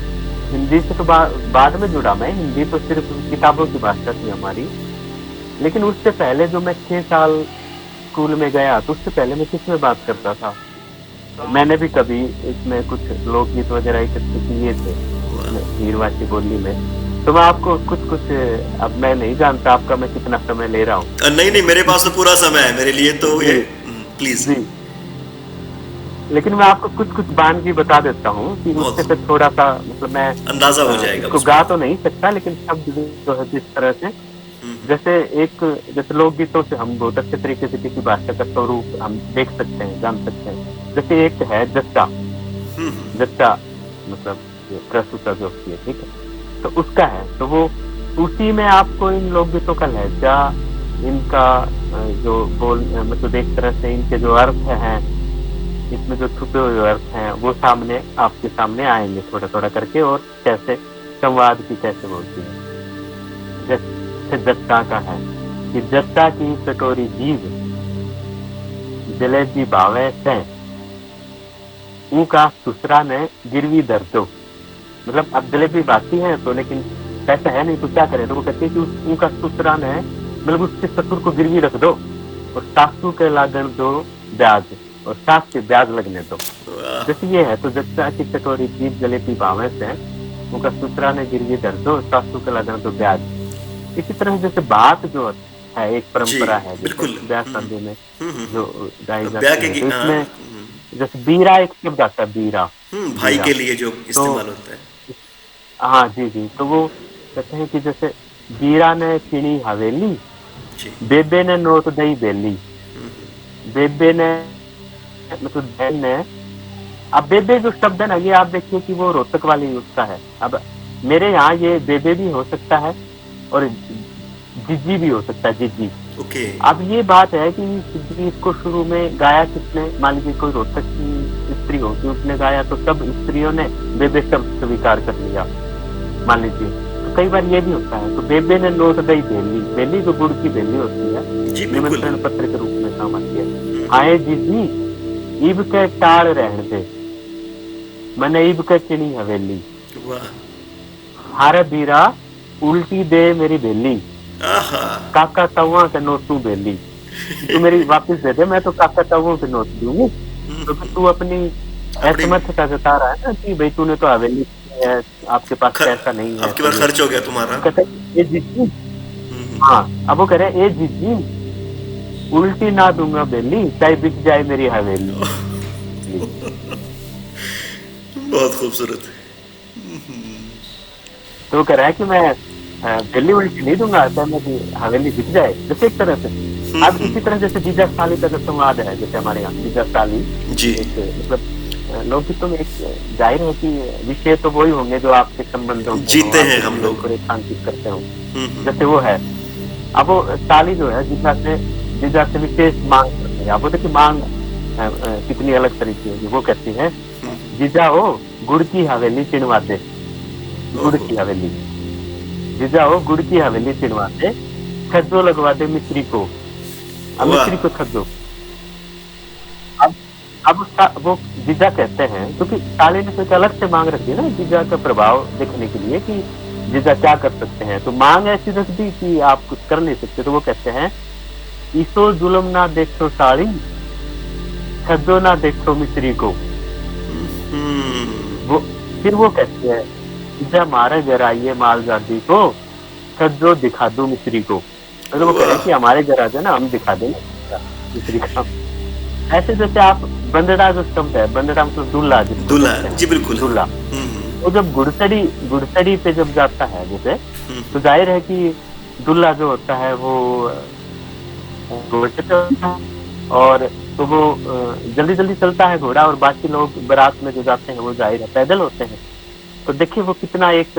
हिंदी से तो बाद में जुड़ा मैं, हिंदी तो सिर्फ किताबों की भाषा थी हमारी। लेकिन उससे पहले जो मैं 6 साल स्कूल में गया, तो उससे पहले मैं किस में बात करता था। मैंने भी कभी इसमें कुछ लोकगीत वगैरह इकट्ठे किए थे हीरवाची बोली में। तो मैं आपको कुछ अब मैं नहीं जानता आपका मैं कितना समय ले रहा हूँ। नहीं, मेरे पास तो पूरा समय है मेरे लिए, तो ये प्लीज। लेकिन मैं आपको कुछ बानगी बता देता हूँ कि उससे फिर थोड़ा सा मतलब मैं अंदाजा हो जाएगा। इसको गा तो नहीं सकता, लेकिन शब्द जो है जिस तरह से जैसे लोकगीतों से हम बहुत अच्छे तरीके से किसी भाषा का स्वरूप हम देख सकते हैं, जान सकते हैं। जैसे एक है जच्चा मतलब प्रस्तुता जो होती है, ठीक है, तो उसका है, तो वो उसी में आपको इन लोकगीतों का लहजा इनका जो मतलब एक तरह से इनके जो अर्थ हैं, इसमें जो छुपे हुए अर्थ हैं वो सामने आपके सामने आएंगे थोड़ा थोड़ा करके, और कैसे संवाद की कैसे होती है। जैसे जट्टा का है कि जट्टा की कटोरी जीव जलेबी भावे से ऊका सुसरा ने गिरवी धर दो। मतलब अब जलेबी बाती है तो, लेकिन पैसा है नहीं तो क्या करें, तो वो कहते हैं कि उनका ससुरा ने मतलब उसके ससुर को गिरवी रख दो और सासू के लागन दो ब्याज, और सास के ब्याज लगने दो। जैसे ये है तो जट्टा की कटोरी जीव जलेबी भावे से उनका ससुरा ने गिरवी धर दो, सासू के लागन दो ब्याज। इसी तरह जैसे बात जो है एक परंपरा है बिल्कुल ब्याह शादी में जो गाई ब्याह जाती है, के तो इसमें जैसे बीरा एक शब्द आता है, बीरा भाई के लिए जो इस्तेमाल होता है। हाँ जी जी, तो वो कहते हैं कि जैसे बीरा ने चीनी हवेली, जी बेबे ने नोट दई बेली। बेबे ने मतलब बहन ने, अब बेबे जो शब्द है ना, ये आप देखिए कि वो रोहतक वाली उसका है। अब मेरे यहाँ ये बेबे भी हो सकता है और जिज्जी भी हो सकता है, जिज्जी। ओके अब ये बात है कि इसको शुरू में गाया किसने, मान लीजिए कोई रोहतक की स्त्री होगी, उसने गाया तो सब स्त्रियों ने बेबे शब्द स्वीकार कर लिया मान लीजिए। तो कई बार ये भी होता है, तो बेबे ने नोट दई बेली, बेली जो गुड़ की बेली होती है, जी बिल्कुल निमंत्रण पत्र के रूप में काम आती है। आए जीजी ईब के टाल रहने दे, मैंने ईब के चिनी हवेली। वाह हारे बीरा उल्टी दे मेरी बेली, आहा काका तवा के नोट तू बेली, तू मेरी वापस दे दे, मैं तो काका तवों के नोट दूंगी। तो तू अपनी असमर्थता जता रहा है ना कि भाई तूने तो हवेली की है, आपके पास पैसा नहीं है, आपके पास खर्च हो गया तुम्हारा। कहते ए जीजी, हाँ अब वो कह रहे ए जीजी उल्टी ना दूंगा बेली, चाहे बिक जाए मेरी हवेली। बहुत खूबसूरत। तो वो कह रहा है कि मैं बेली उल्टी नहीं दूंगा, चाहे मेरी हवेली बिक जाए, जैसे एक तरह से। अब इसी तरह जैसे जीजा साली का जो संवाद है, जैसे हमारे यहाँ जीजा साली जी एक मतलब लोकगीतों में एक जाहिर है कि विषय तो वही होंगे जो आपके संबंधों जीते हैं हम लोग, रेखांकित करते हो, जैसे वो है। अब वो साली जो है जीजा से विशेष मांग करते हैं। अब वो देखिए मांग कितनी अलग तरीके होगी। वो कहती है जीजा हो गुड़ की हवेली चिनवा दे, गुड़ की हवेली, जीजा हो गुड़ की हवेली चिनवा दे, छज्जो लगवा दे मिस्त्री को, अब मिस्त्री को छज्जो। अब वो जीजा कहते हैं, क्योंकि साली ने तो अलग से मांग रखी है ना जीजा का प्रभाव देखने के लिए कि जीजा क्या कर सकते हैं, तो मांग ऐसी रख दी कि आप कुछ कर नहीं सकते। तो वो कहते हैं ईसो जुलम ना देखो साड़ी, छज्जो ना देखो मिस्त्री को। वो फिर वो कहते हैं जीजा मारे घर आइए मालगाड़ी को, छज्जो दिखा दो मिस्त्री को। मतलब वो कह रहे हैं कि हमारे घर आ जाए ना, हम दिखा देंगे मिस्त्री का। ऐसे जैसे आप बंदड़ा जो शब्द है, बंदड़ा मतलब दूल्हा, दूल्हा जी बिल्कुल दूल्हा, वो जब गुड़सड़ी पे जब जाता है जैसे, तो जाहिर है कि दूल्हा जो होता है वो घोड़े पे होता है, और तो वो जल्दी जल्दी चलता है घोड़ा, और बाकी लोग बारात में जो जाते हैं वो जाहिर है पैदल होते हैं। तो देखिए वो कितना एक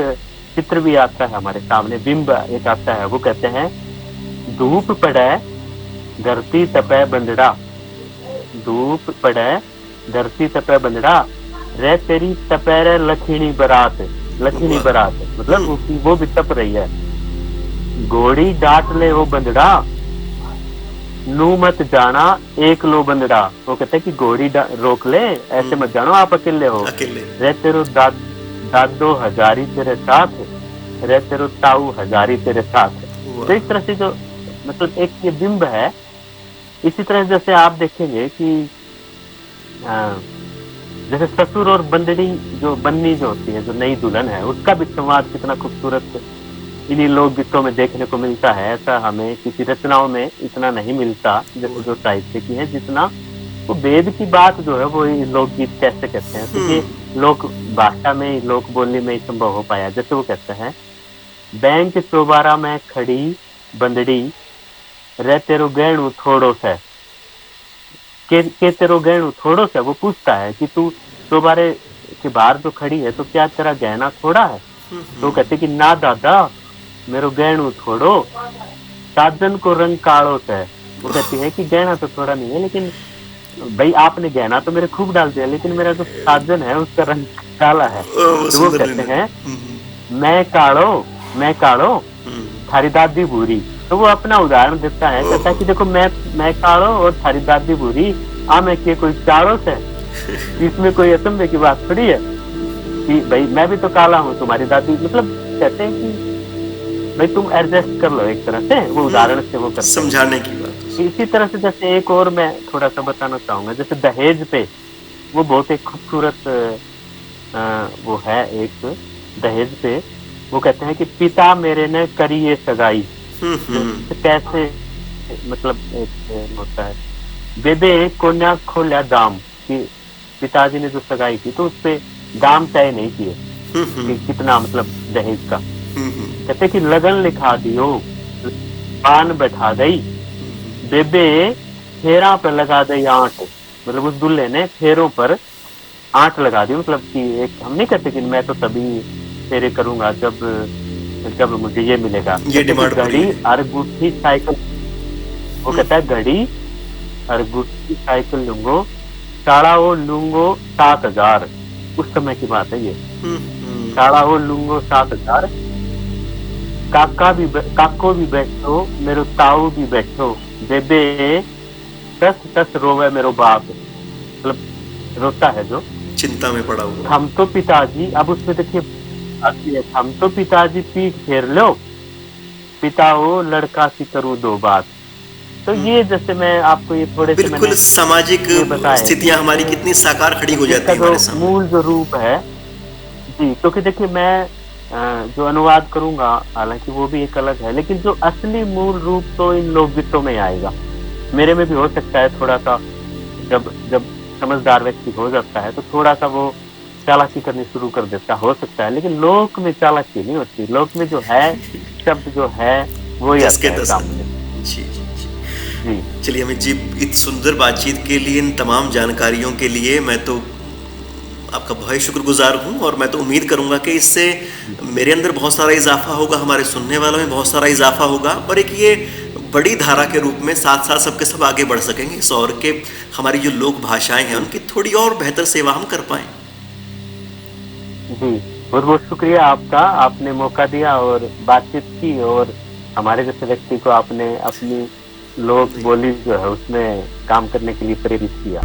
चित्र भी आता है हमारे सामने, बिंब एक आता है। वो कहते हैं धूप पड़े धरती तपे बंदड़ा, धूप पड़े धरती तपे बंदड़ा, रे तेरी तपेरे लखीनी बरात, लखीनी बरात मतलब वो भी तप रही है। घोड़ी डांट ले वो बंदड़ा, नू मत जाना एक लो बंदड़ा। वो कहते हैं कि घोड़ी रोक ले, ऐसे मत जानो आप अकेले हो। रे तेरो दादो हजारी तेरे साथ, रे तेरो ताऊ हजारी तेरे साथ। तो इस तरह से जो मतलब एक ये बिंब है। इसी तरह जैसे आप देखेंगे कि जैसे ससुर और बंदड़ी जो बन्नी जो होती है, जो नई दुल्हन है, उसका भी संवाद कितना खूबसूरत इन्हीं लोकगीतों में देखने को मिलता है। ऐसा हमें किसी रचनाओं में इतना नहीं मिलता जैसे जो साहित्य की है, जितना वो वेद की बात जो है वो लोकगीत कैसे कहते हैं, क्योंकि लोक भाषा में, लोक बोली में संभव हो पाया। जैसे वो कहते हैं बैंक चौबारा में खड़ी बंदड़ी, रे तेरो गहणु थोड़ो से, के तेरो गहणु थोड़ो से। वो पूछता है कि तू चौबारे के बाहर जो खड़ी है तो क्या तेरा गहना थोड़ा है? तो कहते कि ना दादा मेरो गहणु थोड़ो, साजन को रंग कालो से। वो कहती है कि गहना तो थोड़ा नहीं है, लेकिन भाई आपने गहना तो मेरे खूब डाल दिया, लेकिन मेरा जो साजन है उसका रंग काला है। वो तो वो सुंदर कहते लेने। हैं मैं कालो थारी दादी भूरी। तो वो अपना उदाहरण देता है, कहता है कि देखो मैं कालो और थारी दादी भूरी, आ मैं के कोई चारों से, इसमें कोई अचंभे की बात थोड़ी है कि भाई मैं भी तो काला हूँ, तुम्हारी दादी, मतलब कहते हैं कि भाई तुम एडजस्ट कर लो एक तरह से, वो उदाहरण से वो करते हैं। समझाने की बात। इसी तरह से जैसे एक और मैं थोड़ा सा बताना चाहूंगा, जैसे दहेज पे वो बहुत एक खूबसूरत वो है एक दहेज पे, वो कहते हैं कि पिता मेरे ने करी ये सगाई। तो कैसे, मतलब एक होता है, बेबे कोन्या खोल्या दाम, कि पिताजी ने जो सगाई की तो उसपे दाम तय नहीं किए कि कितना, मतलब दहेज का। कहते कि लगन लिखा दियो, पान बैठा गई, बेबे फेरा पर लगा दई आंट, मतलब उस दुल्हे ने फेरों पर आंट लगा दी, मतलब कि एक हम नहीं कहते कि मैं तो तभी फेरे करूंगा जब मुझे ये मिलेगा। ये डिमांड घड़ी अरगुठी साइकिल, वो कहता है घड़ी अरगुठी साइकिल लूंगो, साड़ा वो लूंगो 7,000। उस समय की बात है ये। साड़ा वो लूंगो 7,000, काको भी बैठो, मेरो ताऊ भी बैठो, बेबे टस रोवे मेरो बाप, मतलब रोता है जो, चिंता में पड़ा हुआ। हम तो पिताजी, अब उसमें देखिए आती है, हम तो पिताजी पीठ फेर लो, पिता हो लड़का सी करूँ दो बात। तो ये जैसे मैं आपको ये थोड़े से बिल्कुल सामाजिक स्थितियां हमारी कितनी साकार खड़ी हो जाती है हमारे सामने। मूल जो रूप है जी, क्योंकि देखिए मैं जो अनुवाद करूंगा हालांकि वो भी एक अलग है, लेकिन जो असली मूल रूप तो इन लोकगीतों में आएगा। मेरे में भी हो सकता है थोड़ा सा, जब समझदार व्यक्ति हो जाता है तो थोड़ा सा वो चालाकी करनी शुरू कर देता हो सकता है, लेकिन लोक में चालाकी नहीं होती। लोक में जो है शब्द जो है वो ही आता है सामने। जी जी जी। चलिए अमित जी, इतनी सुंदर बातचीत के लिए, इन तमाम जानकारियों के लिए मैं तो आपका बहुत शुक्रगुजार हूँ, और मैं तो उम्मीद करूंगा कि इससे मेरे अंदर बहुत सारा इजाफा होगा, हमारे सुनने वालों में बहुत सारा इजाफा होगा, और एक ये बड़ी धारा के रूप में साथ साथ सबके सब आगे बढ़ सकेंगे इस, और के हमारी जो लोक भाषाएं हैं उनकी थोड़ी और बेहतर सेवा हम कर पाएं। जी बहुत बहुत शुक्रिया आपका, आपने मौका दिया और बातचीत की, और हमारे जैसे व्यक्ति को आपने अपनी लोक बोली जो है उसमें काम करने के लिए प्रेरित किया।